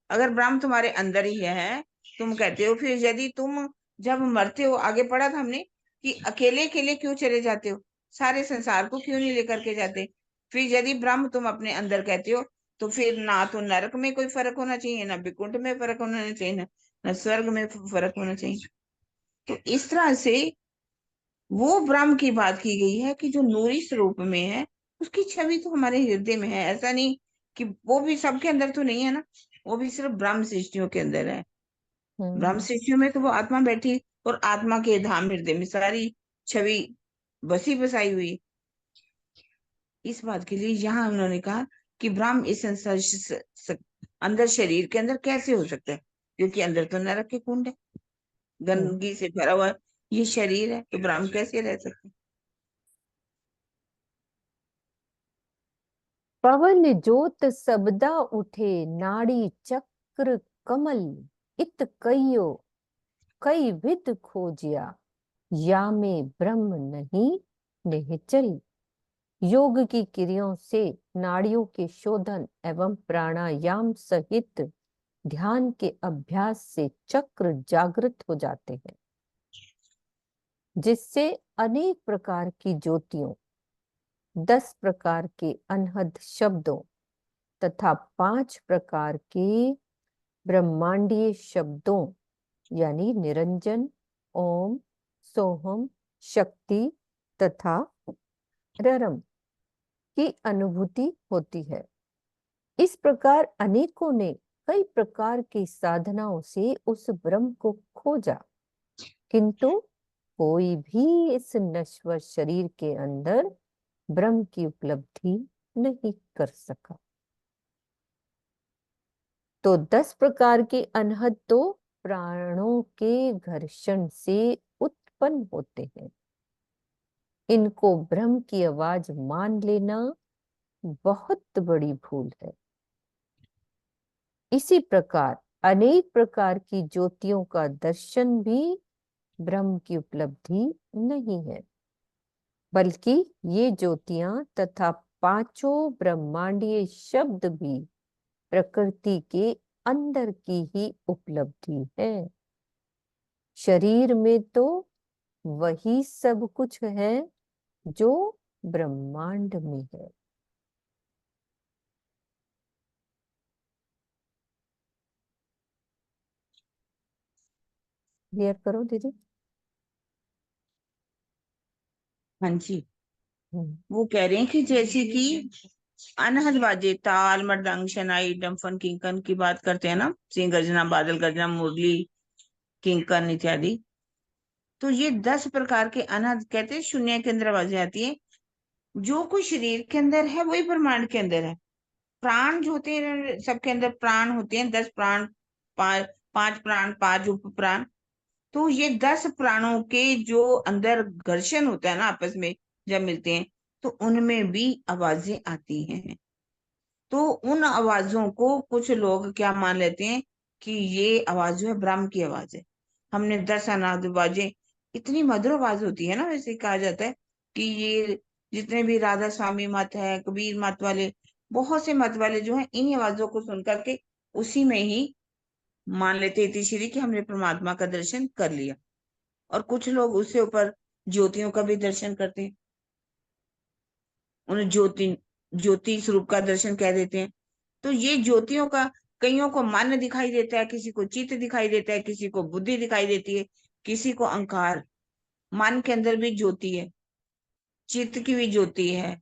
अगर ब्रह्म तुम्हारे अंदर ही है, तुम कहते हो, फिर यदि तुम जब मरते हो, आगे पढ़ा था हमने कि अकेले अकेले क्यों चले जाते हो, सारे संसार को क्यों नहीं लेकर के जाते। फिर यदि ब्रह्म तुम अपने अंदर कहते हो, तो फिर ना तो नरक में कोई फर्क होना चाहिए, ना विकुंठ में फर्क होना चाहिए, ना स्वर्ग में फर्क होना चाहिए। तो इस तरह से वो ब्रह्म की बात की गई है कि जो नूरी स्वरूप में है, उसकी छवि तो हमारे हृदय में है। ऐसा नहीं कि वो भी सबके अंदर तो नहीं है ना, वो भी सिर्फ ब्रह्म सृष्टियों के अंदर है। ब्रह्म सृष्टियों में तो वो आत्मा बैठी, और आत्मा के धाम हृदय में सारी छवि बसी बसाई हुई। इस बात के लिए यहाँ उन्होंने कहा कि ब्रह्म इस संसार अंदर शरीर के अंदर कैसे हो सकता है, क्योंकि अंदर तो नरक के कुंड है, गंदगी से भरा हुआ ये शरीर है, तो ब्रह्म कैसे रह सकते हैं। पवन जोत सबदा उठे, नाड़ी चक्र कमल, इत कईयो कई विद खोजिया, या में ब्रह्म नहीं निश्चल। योग की क्रियाओं से नाड़ियों के शोधन एवं प्राणायाम सहित ध्यान के अभ्यास से चक्र जागृत हो जाते हैं, जिससे अनेक प्रकार की ज्योतियों, 10 प्रकार के अनहद शब्दों तथा 5 प्रकार के ब्रह्मांडीय शब्दों यानी निरंजन, ओम, सोहम, शक्ति तथा ररम की अनुभूति होती है। इस प्रकार अनेकों ने कई प्रकार की साधनाओं से उस ब्रह्म को खोजा, किंतु कोई भी इस नश्वर शरीर के अंदर ब्रह्म की उपलब्धि नहीं कर सका। तो 10 प्रकार के अनहद तो प्राणों के घर्षण से उत्पन्न होते हैं। इनको ब्रह्म की आवाज मान लेना बहुत बड़ी भूल है। इसी प्रकार अनेक प्रकार की ज्योतियों का दर्शन भी ब्रह्म की उपलब्धि नहीं है, बल्कि ये ज्योतियां तथा 5 ब्रह्मांडीय शब्द भी प्रकृति के अंदर की ही उपलब्धि है। शरीर में तो वही सब कुछ है जो ब्रह्मांड में है। क्लियर करो दीदी। हाँ जी, वो कह रहे हैं कि जैसे कि अनहद बाजे, ताल, मृदंग, शनाई, डम्फन, किंकन की बात करते हैं ना, सिंह गर्जना, बादल गर्जना, मुरली, किंकन इत्यादि। तो ये 10 प्रकार के अनहद कहते हैं, शून्य के अंदर आवाजें आती है। जो कुछ शरीर के अंदर है वही ब्रह्मांड के अंदर है। प्राण जो होते हैं, सबके अंदर प्राण होते हैं, 10 प्राण, 5 प्राण, 5 उप प्राण। तो ये 10 प्राणों के जो अंदर घर्षण होता है ना आपस में जब मिलते हैं, तो उनमें भी आवाजें आती हैं। तो उन आवाजों को कुछ लोग क्या मान लेते हैं कि ये आवाज जो है ब्रह्म की आवाज है। हमने 10 अनाद आवाजें, इतनी मधुर आवाज होती है ना, वैसे कहा जाता है कि ये जितने भी राधा स्वामी मत है, कबीर मत वाले, बहुत से मत वाले जो है, इन्हीं आवाजों को सुन करके उसी में ही मान लेते इति श्री कि हमने परमात्मा का दर्शन कर लिया। और कुछ लोग उससे ऊपर ज्योतियों का भी दर्शन करते हैं, उन्हें ज्योति ज्योति स्वरूप का दर्शन कह देते हैं। तो ये ज्योतियों का, कईयों को मन दिखाई देता है, किसी को चित्त दिखाई देता है, किसी को बुद्धि दिखाई देती है, किसी को अहंकार। मन के अंदर भी ज्योति है, चित्त की भी ज्योति है,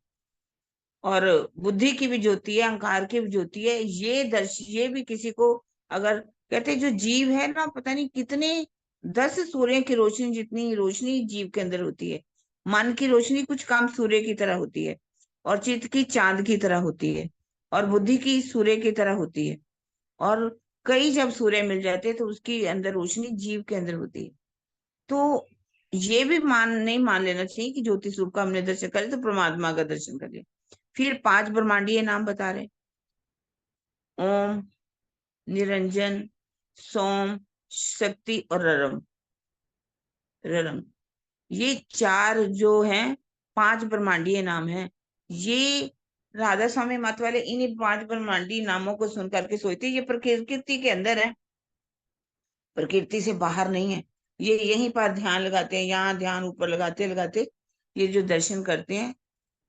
और बुद्धि की भी ज्योति है, अहंकार की भी ज्योति है। ये भी किसी को, अगर कहते जो जीव है ना, पता नहीं कितने 10 सूर्य की रोशनी जितनी रोशनी जीव के अंदर होती है। मन की रोशनी कुछ काम सूर्य की तरह होती है, और चित्त की चांद की तरह होती है, और बुद्धि की सूर्य की तरह होती है। और कई जब सूर्य मिल जाते हैं तो उसकी अंदर रोशनी जीव के अंदर होती है। तो ये भी नहीं मान लेना चाहिए कि ज्योति स्वरूप का हमने दर्शन करे तो परमात्मा का दर्शन कर लिया। फिर 5 ब्रह्मांडीय नाम बता रहे, ओम, निरंजन, सोम, शक्ति और ररम। ररम, ये 4 जो हैं, 5 ब्रह्मांडीय नाम हैं। ये राधा स्वामी मत वाले इन्हीं 5 ब्रह्मांडीय नामों को सुन करके सोचते ये प्रकृति के अंदर है, प्रकृति से बाहर नहीं है। ये यहीं पर ध्यान लगाते हैं, यहाँ ध्यान ऊपर लगाते लगाते ये जो दर्शन करते हैं,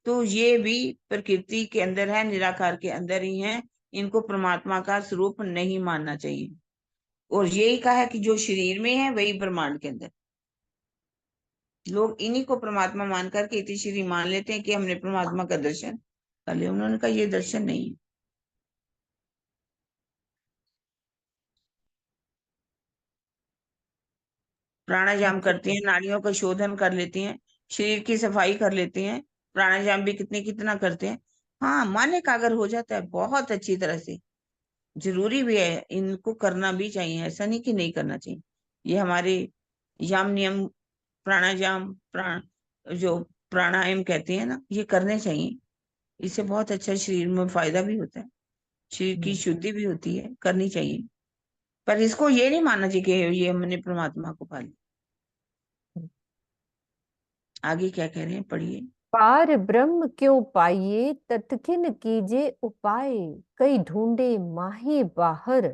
तो ये भी प्रकृति के अंदर है, निराकार के अंदर ही है। इनको परमात्मा का स्वरूप नहीं मानना चाहिए। और यही कहा है कि जो शरीर में है वही ब्रह्मांड के अंदर। लोग इन्हीं को परमात्मा मान करके इतिश्री मान लेते हैं कि हमने परमात्मा का दर्शन कर लिया। उन्होंने कहा ये दर्शन नहीं है। प्राणायाम करती हैं, नाड़ियों का शोधन कर लेती हैं, शरीर की सफाई कर लेती हैं, प्राणायाम भी कितना करते हैं। हाँ, माने का अगर हो जाता है बहुत अच्छी तरह से, जरूरी भी है, इनको करना भी चाहिए, ऐसा नहीं कि नहीं करना चाहिए। ये हमारे यम नियम प्राणायाम जो प्राणायाम कहते हैं ना, ये करने चाहिए। इससे बहुत अच्छा शरीर में फायदा भी होता है, शरीर की शुद्धि भी होती है, करनी चाहिए। पर इसको ये नहीं मानना चाहिए कि ये हमने परमात्मा को पा लिया। आगे क्या कह रहे हैं, पढ़िए। पार ब्रह्म क्यों पाइए तत्किन कीजे उपाय, कई ढूंढे माहे बाहर,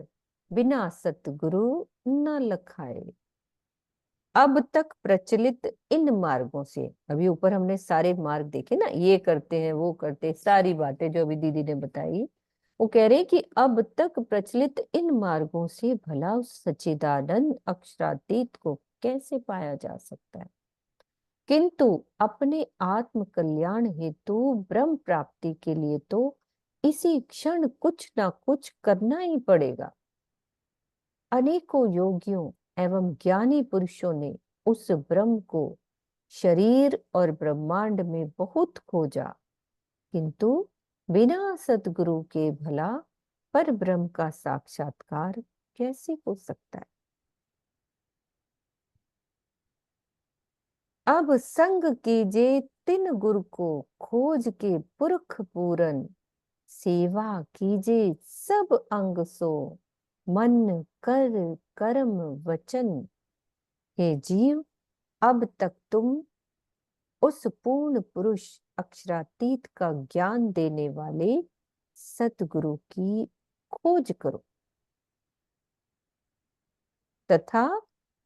बिना सतगुरु न लखाए। अब तक प्रचलित इन मार्गों से, अभी ऊपर हमने सारे मार्ग देखे ना, ये करते हैं वो करते हैं, सारी बातें जो अभी दीदी ने बताई, वो कह रहे हैं कि अब तक प्रचलित इन मार्गों से भला उस सच्चिदानंद अक्षरातीत को कैसे पाया जा सकता है। किंतु अपने आत्म कल्याण हेतु ब्रह्म प्राप्ति के लिए तो इसी क्षण कुछ ना कुछ करना ही पड़ेगा। अनेकों योगियों एवं ज्ञानी पुरुषों ने उस ब्रह्म को शरीर और ब्रह्मांड में बहुत खोजा, किंतु बिना सद्गुरु के भला पर ब्रह्म का साक्षात्कार कैसे हो सकता है। अब संग कीजे तिन गुरु को खोज के पुरख पूरन, सेवा कीजे सब अंग सो, मन कर कर्म वचन। हे जीव, अब तक तुम उस पूर्ण पुरुष अक्षरातीत का ज्ञान देने वाले सतगुरु की खोज करो तथा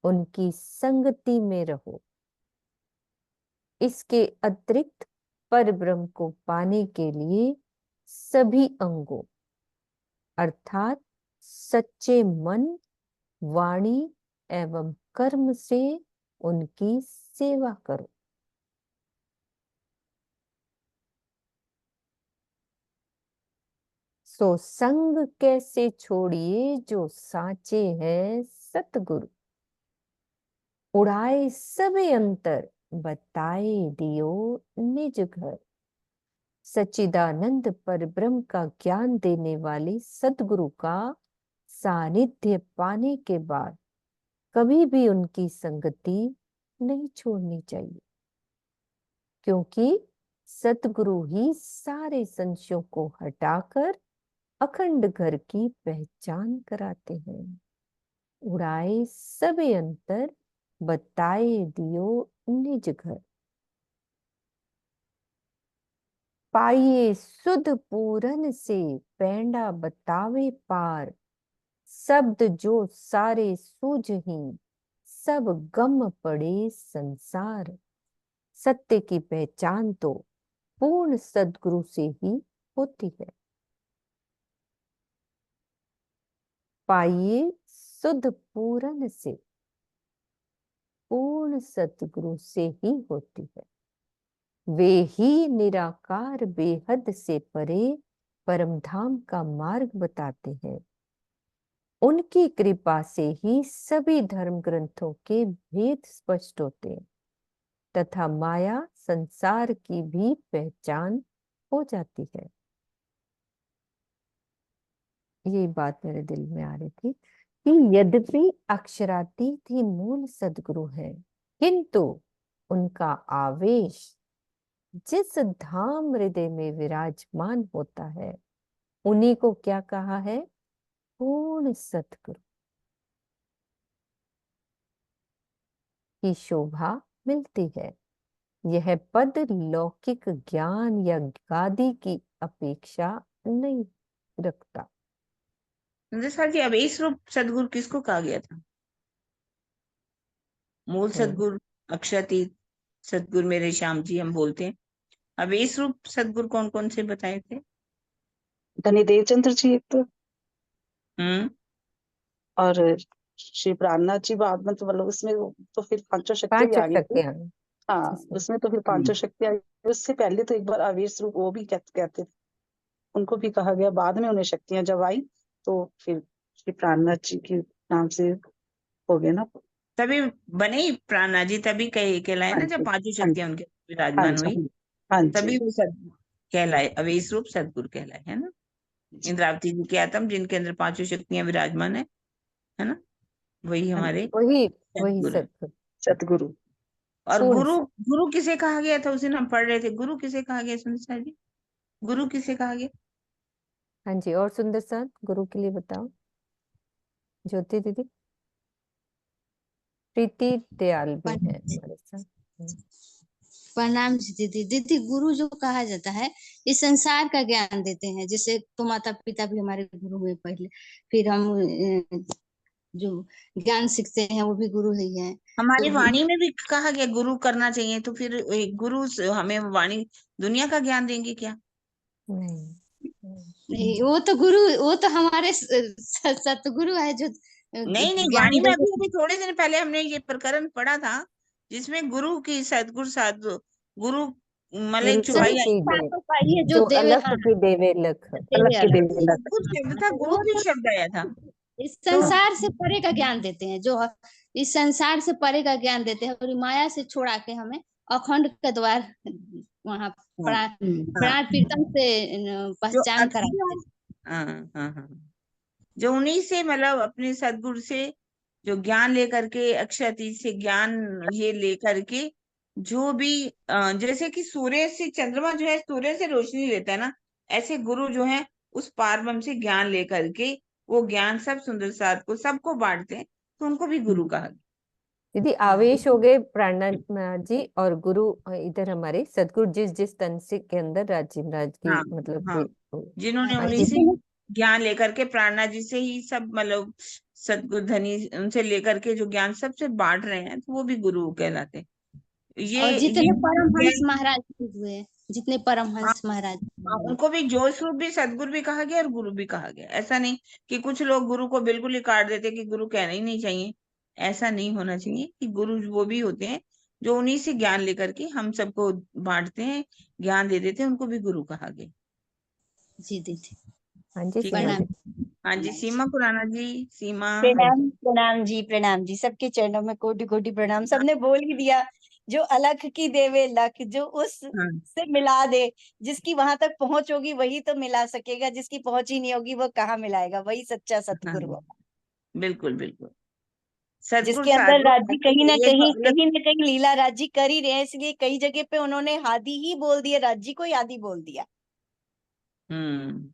उनकी संगति में रहो। इसके अतिरिक्त परब्रह्म को पाने के लिए सभी अंगों अर्थात सच्चे मन, वाणी एवं कर्म से उनकी सेवा करो। सो संग कैसे छोड़िए जो साचे हैं सतगुरु, उड़ाए सबे अंतर बताए दियो निज घर। सच्चिदानंद पर ब्रह्म का ज्ञान देने वाले सतगुरु का सानिध्य पाने के बाद कभी भी उनकी संगति नहीं छोड़नी चाहिए, क्योंकि सतगुरु ही सारे संशयों को हटाकर अखंड घर की पहचान कराते हैं। उड़ाए सबे अंतर बताए दियो निज घर। पाइए सुध पूरन से पैंडा बतावे पार, शब्द जो सारे सूझहीन सब गम पड़े संसार। सत्य की पहचान तो पूर्ण सद्गुरु से ही होती है। पाइए शुद्ध पूरन से, पूर्ण सतगुरु से ही होती है। वे ही निराकार बेहद से परे परम धाम का मार्ग बताते हैं। उनकी कृपा से ही सभी धर्म ग्रंथों के भेद स्पष्ट होते हैं तथा माया संसार की भी पहचान हो जाती है। ये बात मेरे दिल में आ रही थी कि यद्यपि अक्षरातीत ही मूल सद्गुरु है, किंतु उनका आवेश जिस धाम हृदय में विराजमान होता है, उन्हीं को क्या कहा है? पूर्ण सद्गुरु की शोभा मिलती है। यह पद लौकिक ज्ञान या गादी की अपेक्षा नहीं रखता। जी, अवेश रूप सदगुरु किसको कहा गया था? मूल सदगुरु, अक्षरातीत सदगुरु मेरे श्याम जी हम बोलते हैं। अवेश रूप सदगुरु कौन कौन से बताए थे? धनी देवचंद्र जी एक तो, और श्री प्राणनाथ जी बाद में, तो मतलब इसमें तो फिर पांचों शक्ति पांच भी आ गई थी। शक्तियां। हाँ, से। उसमें तो फिर पांचों शक्तियां, उससे पहले तो एक बार आवेश रूप वो भी कहते थे, उनको भी कहा गया। बाद में उन्हें शक्तियां जब आई तो फिर श्री प्राणनाथ जी के नाम से हो गए ना। तभी बने ही प्राणनाथ जी, तभी कहलाए हाँ ना, जब जी, पांचों हाँ शक्तियां जी, उनके हाँ विराजमान हुई, जी, हाँ तभी जी। वो सद कहलाए, अवेश रूप सदगुरु कहलाए, है ना। इंद्रावती जी के आत्म, जिनके अंदर पांचों शक्तियां विराजमान है ना, वही हाँ जी, हमारे वही वही सदगुरु है। सदगुरु सतगुरु। और पूर्ण गुरु, गुरु किसे कहा गया था, उस दिन हम पढ़ रहे थे, गुरु किसे कहा गया सुनीता जी, गुरु किसे कहा गया। हाँ जी। और सुंदर सा गुरु के लिए बताओ ज्योति दीदी। प्रीति दयाल भी है हमारे साथ। प्रणाम जी दीदी। दीदी, गुरु जो कहा जाता है, इस संसार का ज्ञान देते हैं। जैसे तो माता पिता भी हमारे गुरु हुए पहले, फिर हम जो ज्ञान सीखते हैं वो भी गुरु ही है। तो हमारी वाणी में भी कहा गया गुरु करना चाहिए, तो फिर गुरु हमें वाणी दुनिया का ज्ञान देंगे क्या। नहीं नहीं, वो तो गुरु, वो तो हमारे सतगुरु है जो नहीं नहीं, ज्ञान वाणी में देते अभी अभी थोड़े दिन पहले हमने ये प्रकरण पढ़ा था, जिसमें गुरु की सदगुरु साधु गुरु मतलब गुरु एक चौपाई आई, की दे शास्त्रों का ये जो जो देवे, अलख हाँ, की देवे लख। देवे अलग के अलग। देव अलग। सदगुरु शब्द था, गुरु वो भी तो शब्द आया था। इस तो संसार से परे का ज्ञान देते हैं, जो इस संसार से परे का ज्ञान देते हैं, और माया से छोड़ा के हमें अखंड का द्वार वहाँ प्राण हाँ, प्राण प्रीतम से जो पहचान कराते हैं। हाँ हाँ हाँ, जो उन्हीं से मतलब अपने सदगुरु से जो ज्ञान लेकर के, अक्षय से ज्ञान ये लेकर के, जो भी जैसे कि सूर्य से चंद्रमा जो है सूर्य से रोशनी लेता है ना, ऐसे गुरु जो है उस पारब्रह्म से ज्ञान लेकर के वो ज्ञान सब सुंदर साध को सबको बांटते हैं, तो उनको भी गुरु कहा गया। दीदी आवेश हो गए प्राणनाथ जी, और गुरु इधर हमारे सदगुरु जिस जिस तन से के अंदर राजीव महाराज की हाँ मतलब हाँ, जिन्होंने हाँ उन्हीं जी। से ज्ञान लेकर के, प्राणनाथ जी से ही सब मतलब सदगुरु धनी उनसे लेकर के जो ज्ञान सबसे बांट रहे हैं, तो वो भी गुरु कहलाते हैं। और ये जितने परमहंस ये- महाराज भी हुए, जितने हाँ परमहंस महाराज हाँ, हुए। उनको भी जोश रूप भी सदगुरु भी कहा गया और गुरु भी कहा गया। ऐसा नहीं कि कुछ लोग गुरु को बिल्कुल ही काट देते कि गुरु कहना ही नहीं चाहिए, ऐसा नहीं होना चाहिए। कि गुरु वो भी होते हैं जो उन्हीं से ज्ञान लेकर के हम सबको बांटते हैं, ज्ञान दे देते हैं, उनको भी गुरु कहा गया। जी दीदी, हाँ जी ठीक है सीमा प्रणाम। दीदी। हाँ जी, सीमा खुराना जी, सीमा। हाँ जी। प्रणाम जी, प्रणाम जी, सबके चरणों में कोटि कोटि प्रणाम। सबने बोल ही दिया। जो अलख की देवे लख, जो उस हाँ से मिला दे, जिसकी वहां तक पहुंच होगी वही तो मिला सकेगा, जिसकी पहुंच ही नहीं होगी वो कहाँ मिलाएगा। वही सच्चा हाँ, सतगुरु है, बिल्कुल बिल्कुल, सदगुरु जिसके अंदर साधु राजी कहीं ना ये तो कहीं, अलग। कहीं ना कहीं लीला राजी कर ही रहे हैं। इसलिए कई जगह पे उन्होंने हादी ही बोल दिया, राजी को ही आदि बोल दिया। हम्म,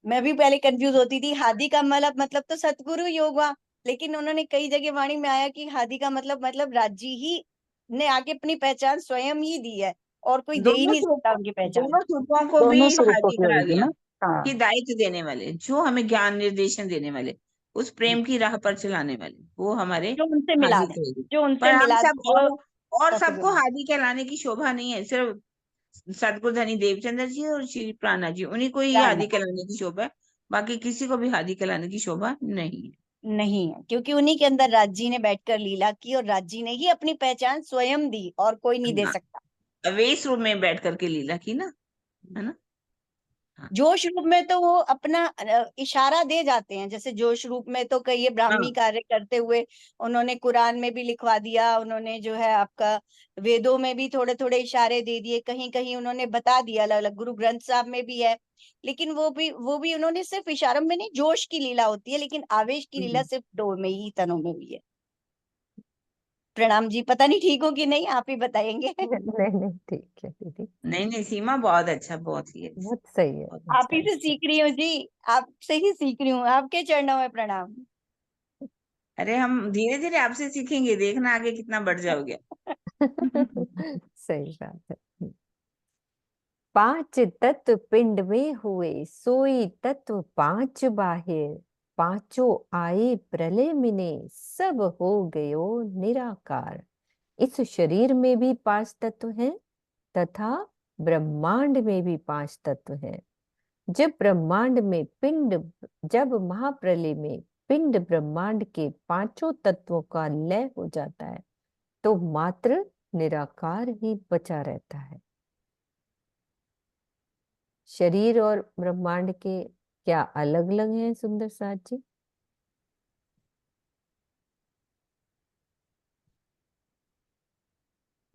मैं भी पहले कंफ्यूज होती थी, हादी का मतलब तो सतगुरु ही होगा। लेकिन उन्होंने कई जगह वाणी में आया कि हादी का मतलब राजी ही ने आके अपनी पहचान स्वयं ही दी है, और कोई दे ही दोनों नहीं सकता उनकी पहचान। दोनों स्वरूपों को भी दोनों स्वरूपों हादी की करा होगी दिया। ना। हाँ, हिदायत देने वाले, जो हमें ज्ञान निर्देशन देने वाले, उस प्रेम की राह पर चलाने वाले, वो हमारे जो उनसे मिला हादी दे, कहेंगे। जो उनसे पर हम मिला सब दे वो और सबको सतगुरु। हादी कहलाने की शोभा नहीं है, सिर्फ सदगुरु धनी देवचंद्र जी और श्री प्राणा जी, उन्हीं को ही जान हादी कहलाने की शोभा है। बाकी किसी को भी हादी कहलाने की शोभा नहीं है। नहीं है, क्योंकि उन्हीं के अंदर राजी ने बैठकर लीला की, और राजी ने ही अपनी पहचान स्वयं दी, और कोई नहीं दे हाँ, सकता। अवेश रूप में बैठ करके लीला की ना, है ना। हाँ जोश रूप में तो वो अपना इशारा दे जाते हैं। जैसे जोश रूप में तो कई ये हाँ ब्राह्मी कार्य करते हुए उन्होंने कुरान में भी लिखवा दिया, उन्होंने जो है आपका वेदों में भी थोड़े थोड़े इशारे दे दिए, कहीं कहीं उन्होंने बता दिया, अलग अलग गुरु ग्रंथ साहब में भी है। लेकिन वो भी उन्होंने सिर्फ इशारों में नहीं, जोश की लीला होती है, लेकिन आवेश की लीला सिर्फ दो में ही, तनों में हुई है। प्रणाम जी, पता नहीं ठीक हो कि नहीं, आप ही बताएंगे। नहीं नहीं ठीक है दीदी, नहीं नहीं, सीमा बहुत अच्छा, बहुत ही अच्छा, बहुत सही है, बहुत आप अच्छा ही है। से सीख रही हूँ जी, आपसे ही सीख रही हूँ, आपके चरणों में प्रणाम। अरे हम धीरे धीरे आपसे सीखेंगे, देखना आगे कितना बढ़ जाओगे। सही बात है। पांच तत्व पिंड में हुए, सोई तत्व पांच बाहिर, पांचों आए प्रलय मिने, सब हो गयो निराकार। इस शरीर में भी पांच तत्व हैं, तथा ब्रह्मांड में भी पांच तत्व हैं। जब महाप्रलय में पिंड ब्रह्मांड के पांचों तत्वों का लय हो जाता है, तो मात्र निराकार ही बचा रहता है। शरीर और ब्रह्मांड के क्या अलग अलग हैं सुंदर साथ जी?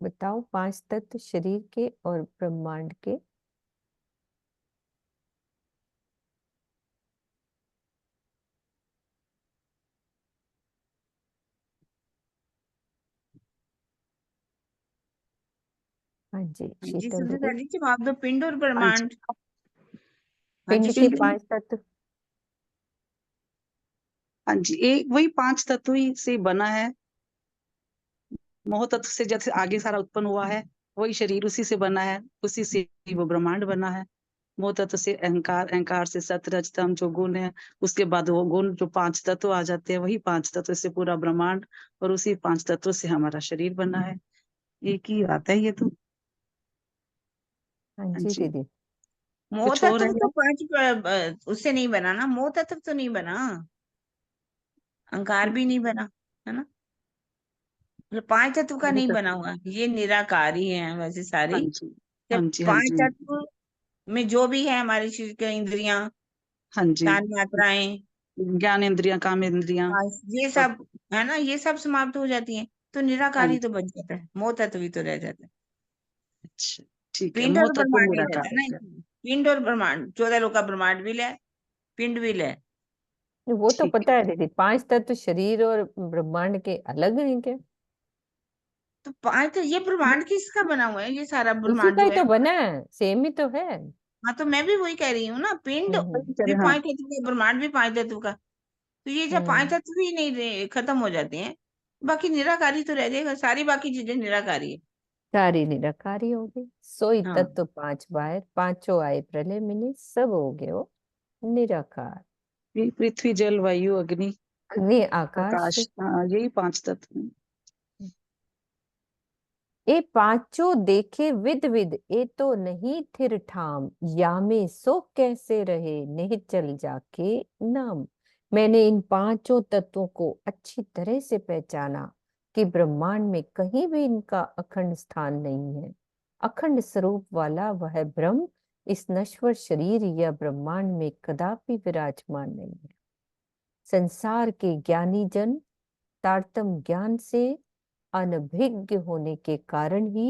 बताओ, 5 तत्व शरीर के और ब्रह्मांड के। हाँ जी हाँ जी शीतल सुंदर दीदी। जी, जवाब दो। पिंड और हाँ जी ब्रह्मांड। हाँ जी पिंड के सुंदर जी। 5 तत्व। हाँ जी, एक वही 5 तत्व ही से बना है। मोह तत्व से जैसे आगे सारा उत्पन्न हुआ है, वही शरीर उसी से बना है, उसी से ही वो ब्रह्मांड बना है। मोह तत्व से अहंकार, अहंकार से सत रजतम जो गुण है, उसके बाद वो गुण जो 5 तत्व आ जाते हैं, वही 5 तत्व से पूरा ब्रह्मांड, और उसी 5 तत्व से हमारा शरीर बना है। एक ही बात है ये तो। हाँ हाँ जी जी, दीदी। मोह कुछ और तत्व है तो क्या? 5 उससे नहीं बना ना, मोह तत्व तो नहीं बना, अहंकार भी नहीं बना, है ना। मतलब 5 तत्व का मोह नहीं बना तत्व। हुआ, ये निराकारी है वैसे हाँ सारी। जी, हाँ जब जी, हाँ पांच जी, तत्व में जो भी है हमारे शरीर के इंद्रियां, हाँ जी। ज्ञान मात्राएं, ज्ञान इंद्रियां, काम इंद्रियां, ये सब। सब है ना, ये सब समाप्त हो जाती हैं, तो हाँ निराकारी जी, तो बच जाता है, मोह तत्व भी तो रह जाता है। अच्छा, ठीक है, पिंड मोह और तत्व ब्रह्मांड ही रहता निराकार है हो ना गया। इसमें। पिंड और ब्रह्मांड, 14 लोग का ब्रह्मांड भी ले, पिंड भी ले। वो तो ठीक पता है, है दीदी, 5 तत्व शरीर और ब्रह्मांड के अलग हैं क्या? तो 5 तो ये ब्रह्मांड किसका बना हुआ है, ये सारा इसी ब्रह्मांड का जो ही है। तो बना है, सेम ही तो है। हाँ तो मैं भी वही कह रही हूँ ना, पिंड हम्म। भी हाँ। 5 तत्व का, ब्रह्मांड भी 5 तत्व का। तो ये जब पांच हम्म। तत्व ही नहीं खत्म हो जाते हैं, बाकी निराकारी तो रह जाएगा, सारी बाकी चीजें निराकारी है। सारी निराकारी हो गई, सोई हाँ तत्व 5 बाहर, पांचों आए प्रलय मिले, सब हो गए वो निराकार। पृथ्वी, जल, वायु, अग्नि, अग्नि आकाश। प्रकाश, हाँ यही 5 तत्व हैं। ए पांचों देखे विद विद, ए तो नहीं थिर ठाम, या में सो कैसे रहे, नहीं चल जाके नाम। मैंने इन पांचों तत्वों को अच्छी तरह से पहचाना कि ब्रह्मांड में कहीं भी इनका अखंड स्थान नहीं है। अखंड स्वरूप वाला वह ब्रह्म इस नश्वर शरीर या ब्रह्मांड में कदापि विराजमान नहीं है। संसार के ज्ञानी जन तारतम ज्ञान से अनभिज्ञ होने के कारण ही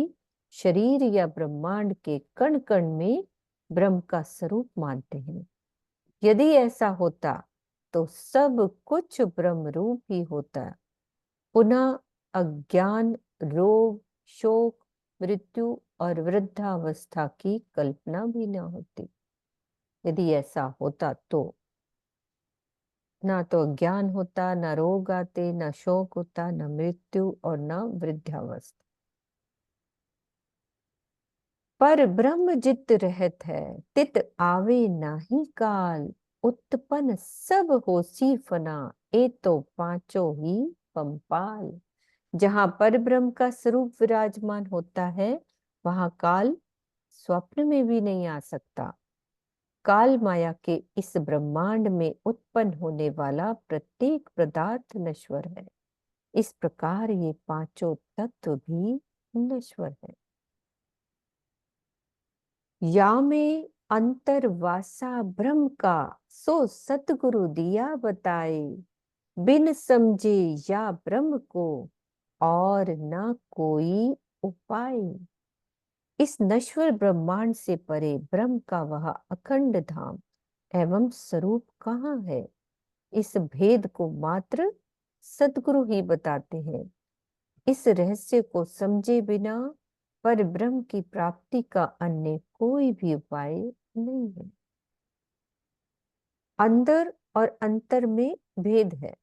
शरीर या ब्रह्मांड के कण कण में ब्रह्म का स्वरूप मानते हैं। यदि ऐसा होता तो सब कुछ ब्रह्म रूप ही होता। पुनः अज्ञान, रोग, शोक, मृत्यु और वृद्धावस्था की कल्पना भी न होती। यदि ऐसा होता तो ना तो अज्ञान होता, ना रोग आते, ना शोक होता, ना मृत्यु और ना वृद्धावस्था। पर ब्रह्म जित रहत है, तित आवे नाही काल। उत्पन्न सब होसी फना, ए तो पांचों ही पंपाल। जहां पर ब्रह्म का स्वरूप विराजमान होता है, वहां काल स्वप्न में भी नहीं आ सकता। काल माया के इस ब्रह्मांड में उत्पन्न होने वाला प्रत्येक पदार्थ नश्वर है। इस प्रकार ये पांचों तत्व भी नश्वर है। या में अंतरवासा ब्रह्म का, सो सतगुरु दिया बताए। बिन समझे या ब्रह्म को, और न कोई उपाय। इस नश्वर ब्रह्मांड से परे ब्रह्म का वह अखंड धाम एवं स्वरूप कहाँ है, इस भेद को मात्र सतगुरु ही बताते हैं। इस रहस्य को समझे बिना पर ब्रह्म की प्राप्ति का अन्य कोई भी उपाय नहीं है। अंदर और अंतर में भेद है।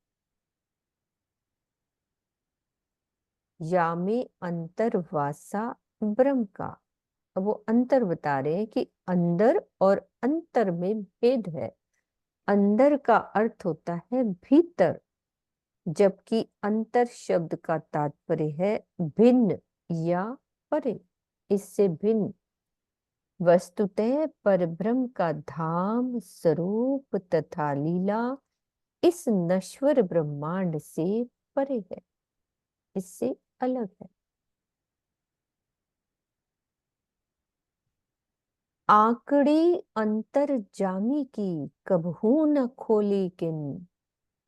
या में अंतरवासा ब्रह्म का, अब वो अंतर बता रहे हैं कि अंदर और अंतर में भेद है। अंदर का अर्थ होता है भीतर, जबकि अंतर शब्द का तात्पर्य है भिन्न या परे, इससे भिन्न। वस्तुतः परब्रह्म का धाम, स्वरूप तथा लीला इस नश्वर ब्रह्मांड से परे है, इससे अलग है। आंकड़ी अंतर्जामी की कबहू न खोली किन,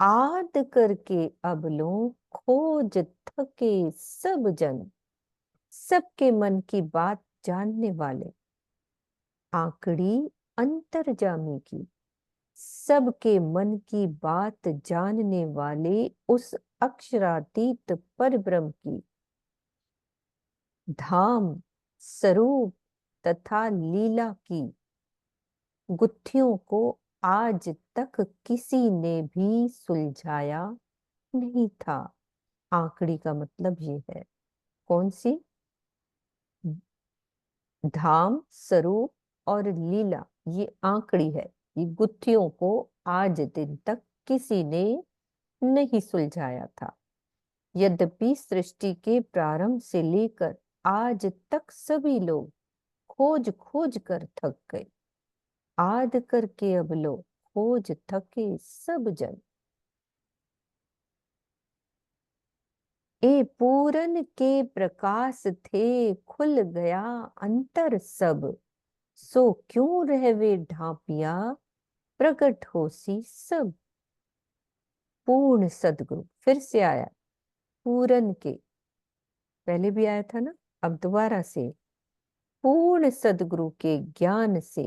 आद करके अब लो खोज थके सब जन। सबके मन की बात जानने वाले, आंकड़ी अंतर्जामी की, सबके मन की बात जानने वाले उस अक्षरातीत परब्रह्म की धाम, स्वरूप तथा लीला की गुत्थियों को आज तक किसी ने भी सुलझाया नहीं था। आंकड़ी का मतलब ये है, कौन सी? धाम, स्वरूप और लीला, ये आंकड़ी है। ये गुत्थियों को आज दिन तक किसी ने नहीं सुलझाया था। यद्यपि सृष्टि के प्रारंभ से लेकर आज तक सभी लोग खोज खोज कर थक गए, आद करके अब लो खोज थके सब जन। ए पूरन के प्रकाश थे खुल गया अंतर सब, सो क्यों रहवे ढांपिया प्रकट होसी सब। पूर्ण सदगुरु, फिर से आया पूरन के, पहले भी आया था ना, अब दोबारा से। पूर्ण सदगुरु के ज्ञान से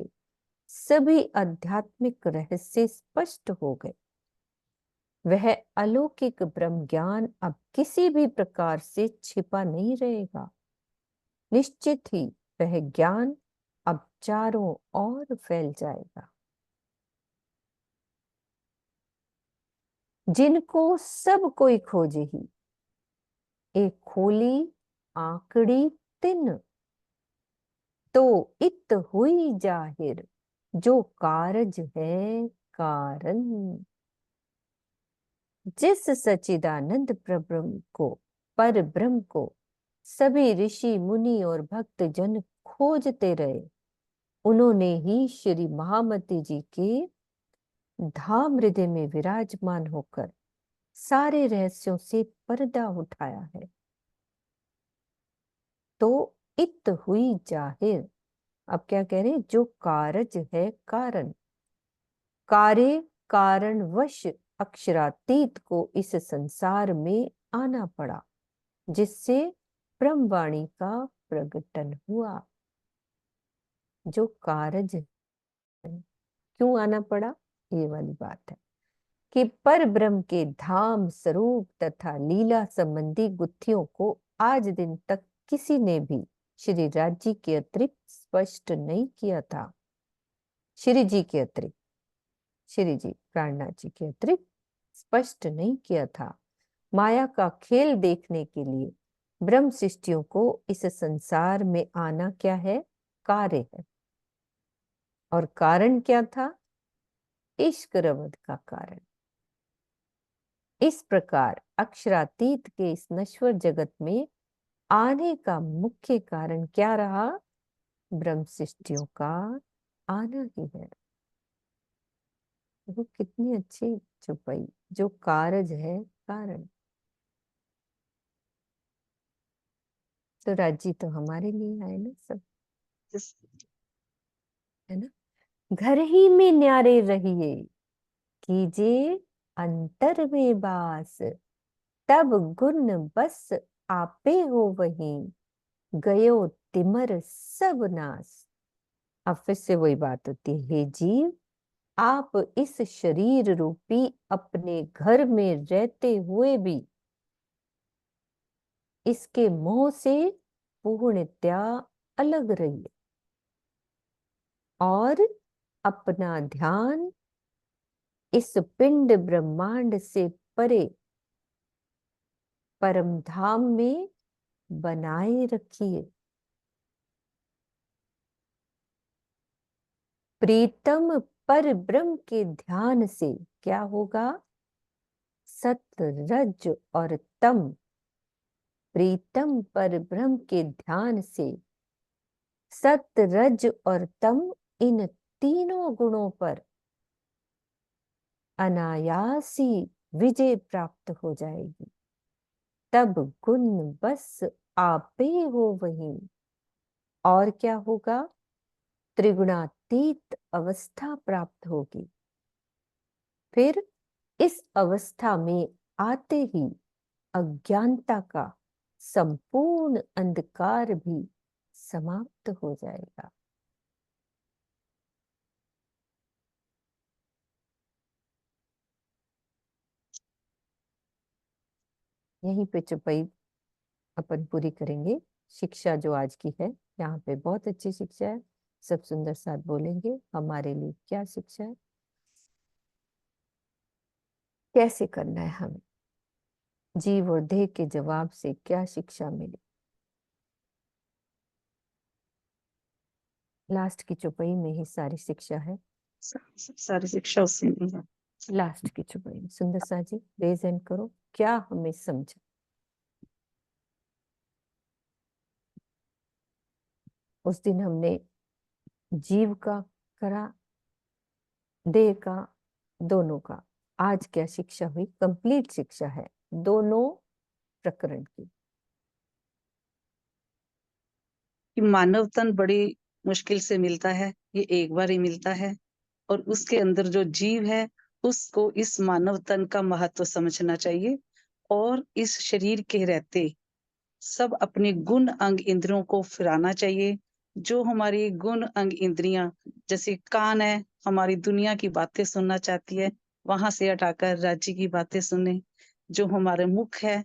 सभी आध्यात्मिक रहस्य स्पष्ट हो गए। वह अलौकिक ब्रह्म ज्ञान अब किसी भी प्रकार से छिपा नहीं रहेगा। निश्चित ही वह ज्ञान अब चारों ओर फैल जाएगा। जिनको सब कोई खोजे ही, एक खोली आंकड़ी तिन, तो इत हुई जाहिर जो कारज है कारण। जिस सच्चिदानंद प्रब्रह्म को, पर ब्रह्म को सभी ऋषि मुनि और भक्त जन खोजते रहे, उन्होंने ही श्री महामती जी के धाम हृदय में विराजमान होकर सारे रहस्यों से पर्दा उठाया है। तो इत हुई जाहिर, अब क्या कह रहे? जो कारज है कारण, कार्य कारणवश अक्षरातीत को इस संसार में आना पड़ा, जिससे ब्रह्मवाणी का प्रकटन हुआ। जो कारज है, क्यों आना पड़ा? ये वाली बात है कि पर ब्रह्म के धाम, स्वरूप तथा लीला संबंधी गुत्थियों को आज दिन तक किसी ने भी श्री राज जी के अतिरिक्त स्पष्ट नहीं किया था। श्री जी के अतिरिक्त, श्री जी प्राणनाथ जी के अतिरिक्त स्पष्ट नहीं किया था। माया का खेल देखने के लिए ब्रह्म सृष्टियों को इस संसार में आना क्या है? कार्य है। और कारण क्या था? इश्क रवद का कारण। इस प्रकार अक्षरातीत के इस नश्वर जगत में आने का मुख्य कारण क्या रहा? ब्रह्म सृष्टियों का आना ही है। वो कितनी अच्छी चुपाई, जो कारज है कारण। तो राजी तो हमारे लिए आए ना सब, है ना। घर ही में न्यारे रहिए, कीजिए अंतर में वास, तब गुण बस आपे हो वहीं, गयो तिमर सब नाश। अब फिर से वही बात होती है, हे जीव, आप इस शरीर रूपी अपने घर में रहते हुए भी इसके मोह से पूर्णतया अलग रहिए और अपना ध्यान इस पिंड ब्रह्मांड से परे परम धाम में बनाए रखिए। प्रीतम पर ब्रह्म के ध्यान से क्या होगा? सत्य, रज और तम। प्रीतम पर ब्रह्म के ध्यान से सत्य, रज और तम, इन तीनों गुणों पर अनायासी विजय प्राप्त हो जाएगी। तब गुण बस आपे हो वहीं, और क्या होगा? त्रिगुणातीत अवस्था प्राप्त होगी। फिर इस अवस्था में आते ही अज्ञानता का संपूर्ण अंधकार भी समाप्त हो जाएगा। यहीं पे चुपई अपन पूरी करेंगे। शिक्षा जो आज की है, यहाँ पे बहुत अच्छी शिक्षा है। सब सुंदर साथ बोलेंगे हमारे लिए क्या शिक्षा है, कैसे करना है हमें, जीव और देह के जवाब से क्या शिक्षा मिली। लास्ट की चुपई में ही सारी शिक्षा है। सारी शिक्षा उससे नहीं है। लास्ट की चुपई में सुंदर सा जी रेज हैंड करो, क्या हमें समझा। उस दिन हमने जीव का करा, देह का, दोनों का। आज क्या शिक्षा हुई, कंप्लीट शिक्षा है दोनों प्रकरण की। कि मानव तन बड़ी मुश्किल से मिलता है, ये एक बार ही मिलता है, और उसके अंदर जो जीव है उसको इस मानव तन का महत्व समझना चाहिए, और इस शरीर के रहते सब अपने गुण अंग इंद्रियों को फिराना चाहिए। जो हमारी गुण अंग इंद्रियां, जैसे कान है, हमारी दुनिया की बातें सुनना चाहती है, वहां से हटाकर राज्य की बातें सुने। जो हमारे मुख है,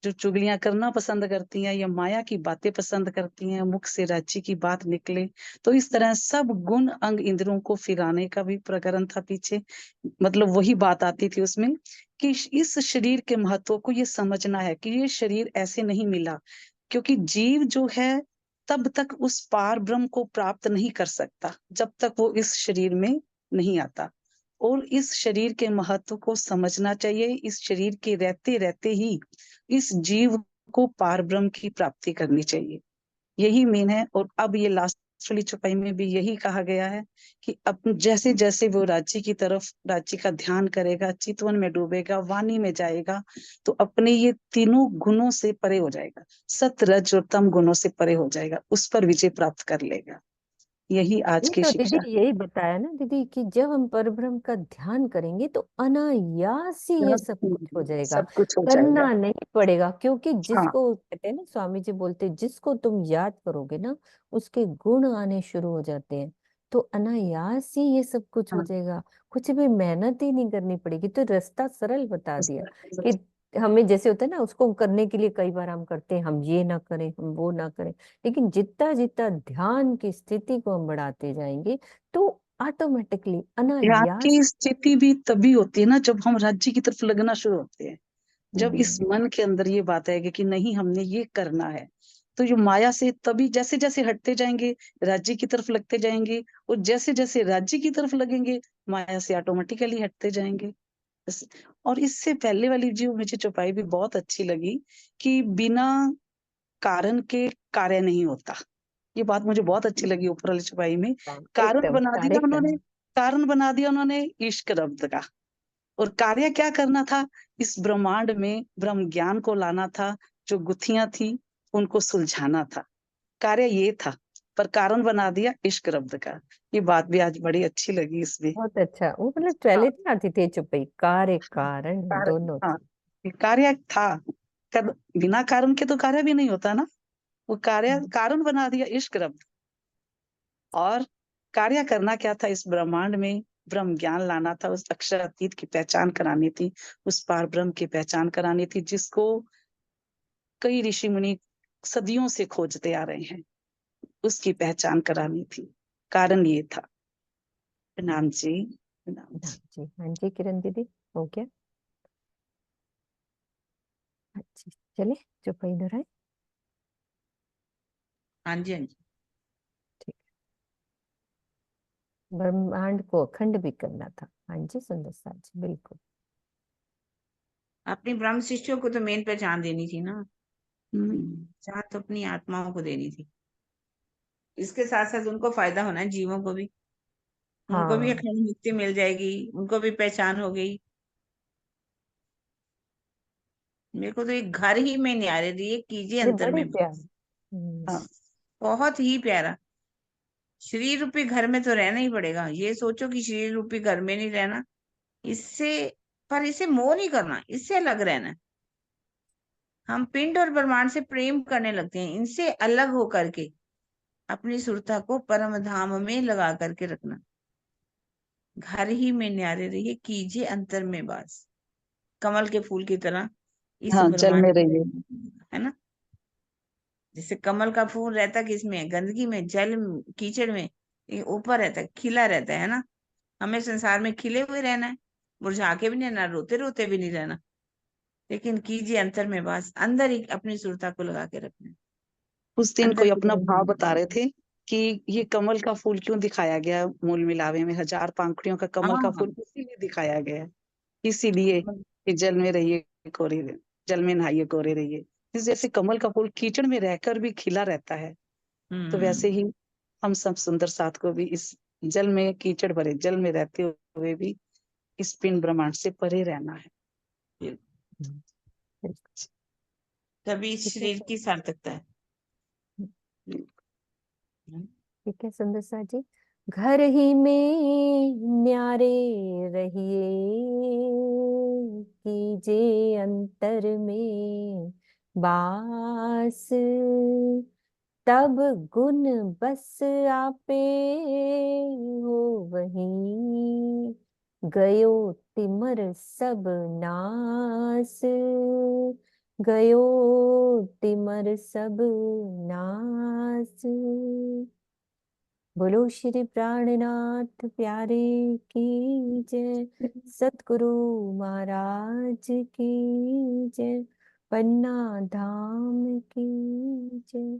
जो चुगलियां करना पसंद करती हैं या माया की बातें पसंद करती हैं, मुख से राज्य की बात निकले। तो इस तरह सब गुण अंग इंद्रियों को फिराने का भी प्रकरण था पीछे। मतलब वही बात आती थी उसमें कि इस शरीर के महत्व को ये समझना है कि ये शरीर ऐसे नहीं मिला, क्योंकि जीव जो है तब तक उस पार ब्रह्म को प्राप्त नहीं कर सकता जब तक वो इस शरीर में नहीं आता। और इस शरीर के महत्व को समझना चाहिए। इस शरीर के रहते रहते ही इस जीव को पार ब्रह्म की प्राप्ति करनी चाहिए, यही मेन है। और अब ये लास्ट वाली चौपाई में भी यही कहा गया है कि अब जैसे जैसे वो राज्य की तरफ, राज्य का ध्यान करेगा, चितवन में डूबेगा, वाणी में जाएगा, तो अपने ये तीनों गुणों से परे हो जाएगा, सत रज और तम गुणों से परे हो जाएगा, उस पर विजय प्राप्त कर लेगा। यही आज ये की तो शिक्षा। दीदी यही बताया ना दीदी कि जब हम परब्रह्म का ध्यान करेंगे तो अनायास ही ये सब कुछ हो जाएगा, सब कुछ हो जाएगा। करना नहीं पड़ेगा। क्योंकि हाँ, जिसको कहते हैं ना, स्वामी जी बोलते जिसको तुम याद करोगे ना उसके गुण आने शुरू हो जाते हैं, तो अनायास ही ये सब कुछ हो हाँ, जाएगा। कुछ भी मेहनत ही नहीं करनी पड़ेगी। तो रास्ता सरल बता बस, दिया बस। कि हमें जैसे होता है ना, उसको करने के लिए कई बार हम करते हैं, हम ये ना करें, हम वो ना करें। लेकिन जितना जितना ध्यान की स्थिति को हम बढ़ाते जाएंगे तो ऑटोमेटिकली ध्यान अनायास। की स्थिति भी तभी होती है ना जब हम राज्य की तरफ लगना शुरू होते हैं। जब इस हम्म, मन के अंदर ये बात आएगी कि नहीं हमने ये करना है, तो ये माया से तभी जैसे जैसे हटते जाएंगे, राज्य की तरफ लगते जाएंगे, और जैसे जैसे राज्य की तरफ लगेंगे माया से ऑटोमेटिकली हटते जाएंगे। और इससे पहले वाली जो मुझे चौपाई भी बहुत अच्छी लगी कि बिना कारण के कार्य नहीं होता। ये बात मुझे बहुत अच्छी लगी ऊपर वाली चौपाई में। कारण एकदम बना कार्य दिया उन्होंने, करना। कारण बना दिया उन्होंने इश्क रब्द का। और कार्य क्या करना था, इस ब्रह्मांड में ब्रह्म ज्ञान को लाना था, जो गुत्थियां थी उनको सुलझाना था। कार्य ये था, पर कारण बना दिया इश्क रब्द का। ये बात भी आज बड़ी अच्छी लगी इसमें। बहुत अच्छा, वो मतलब हाँ, ट्रेलिटी आती थी चुपई, कार्य कारण दोनों हाँ, थी। ये कार्य था। बिना कारण के तो कार्य भी नहीं होता ना। वो कार्य कारण बना दिया इश्क रब्द। और कार्य करना क्या था, इस ब्रह्मांड में ब्रह्म ज्ञान लाना था, उस अक्षर अतीत की पहचान करानी थी, उस पार ब्रह्म की पहचान करानी थी, जिसको कई ऋषि मुनि सदियों से खोजते आ रहे हैं, उसकी पहचान करानी थी। कारण ये था। प्रणाम जी, प्रणाम हाँ जी। जी, हाँ जी किरण दीदी, हो गया। अच्छी, चले चुपई दोहराए। हाँ जी, हाँ जी। ठीक, ब्रह्मांड को अखंड भी करना था। हाँ जी सुंदर सा जी, बिल्कुल। अपनी ब्रह्म शिष्यों को तो मेन पहचान देनी थी ना, हम्म, जहाँ तो अपनी आत्माओं को देनी थी। इसके साथ साथ उनको फायदा होना है, जीवों को भी, उनको भी हाँ, अखंड मुक्ति मिल जाएगी, उनको भी पहचान हो गई। मेरे को तो एक घर ही में न्यारे दिए कीजिए ये अंतर बड़ी में प्यार। वास। बहुत ही प्यारा। शरीर रूपी घर में तो रहना ही पड़ेगा। ये सोचो कि शरीर रूपी घर में नहीं रहना, इससे, पर इसे मोह नहीं करना, इससे अलग रहना है। हम पिंड और ब्रह्मांड से प्रेम करने लगते हैं, इनसे अलग होकर के अपनी सुरता को परम धाम में लगा करके रखना। घर ही में न्यारे रहिए, कीजिए अंतर में वास, कमल के फूल की तरह इस हाँ, जल में ब्रह्मांड में रहिए। है ना। जैसे कमल का फूल रहता किसमें है? गंदगी में, जल कीचड़ में। ये ऊपर रहता है, खिला रहता है ना। हमें संसार में खिले हुए रहना है, मुरझा के भी नहीं रहना, रोते रोते भी नहीं रहना। लेकिन कीजिए अंतर में वास, अंदर ही अपनी सुरता को लगा के रखना है। उस दिन अंदर कोई की अपना तरफ भाव बता रहे थे कि ये कमल का फूल क्यों दिखाया गया है, मूल मिलावे में 1000 पंखुड़ियों का कमल का हाँ, फूल इसीलिए दिखाया गया है, इसीलिए कि जल में रहिए कोरे, जल में नहाइए कोरे रहिए। इस जैसे कमल का फूल कीचड़ में रहकर भी खिला रहता है, तो वैसे ही हम सब सुंदर साथ को भी इस जल में, कीचड़ भरे जल में रहते हुए भी इस पिंड ब्रह्मांड से परे रहना है। तभी इस ठीक है शरीर की सार्थकता है। ठीक है सुंदर सा जी। घर ही में न्यारे रहिए, कीजिए अंतर में बास, तब गुण बस आपे हो वहीं, गयो तिमर सब नास, गयो तिमर सब नास। बोलो श्री प्राणनाथ प्यारे की जय, सतगुरु महाराज की जय, पन्ना धाम की जय।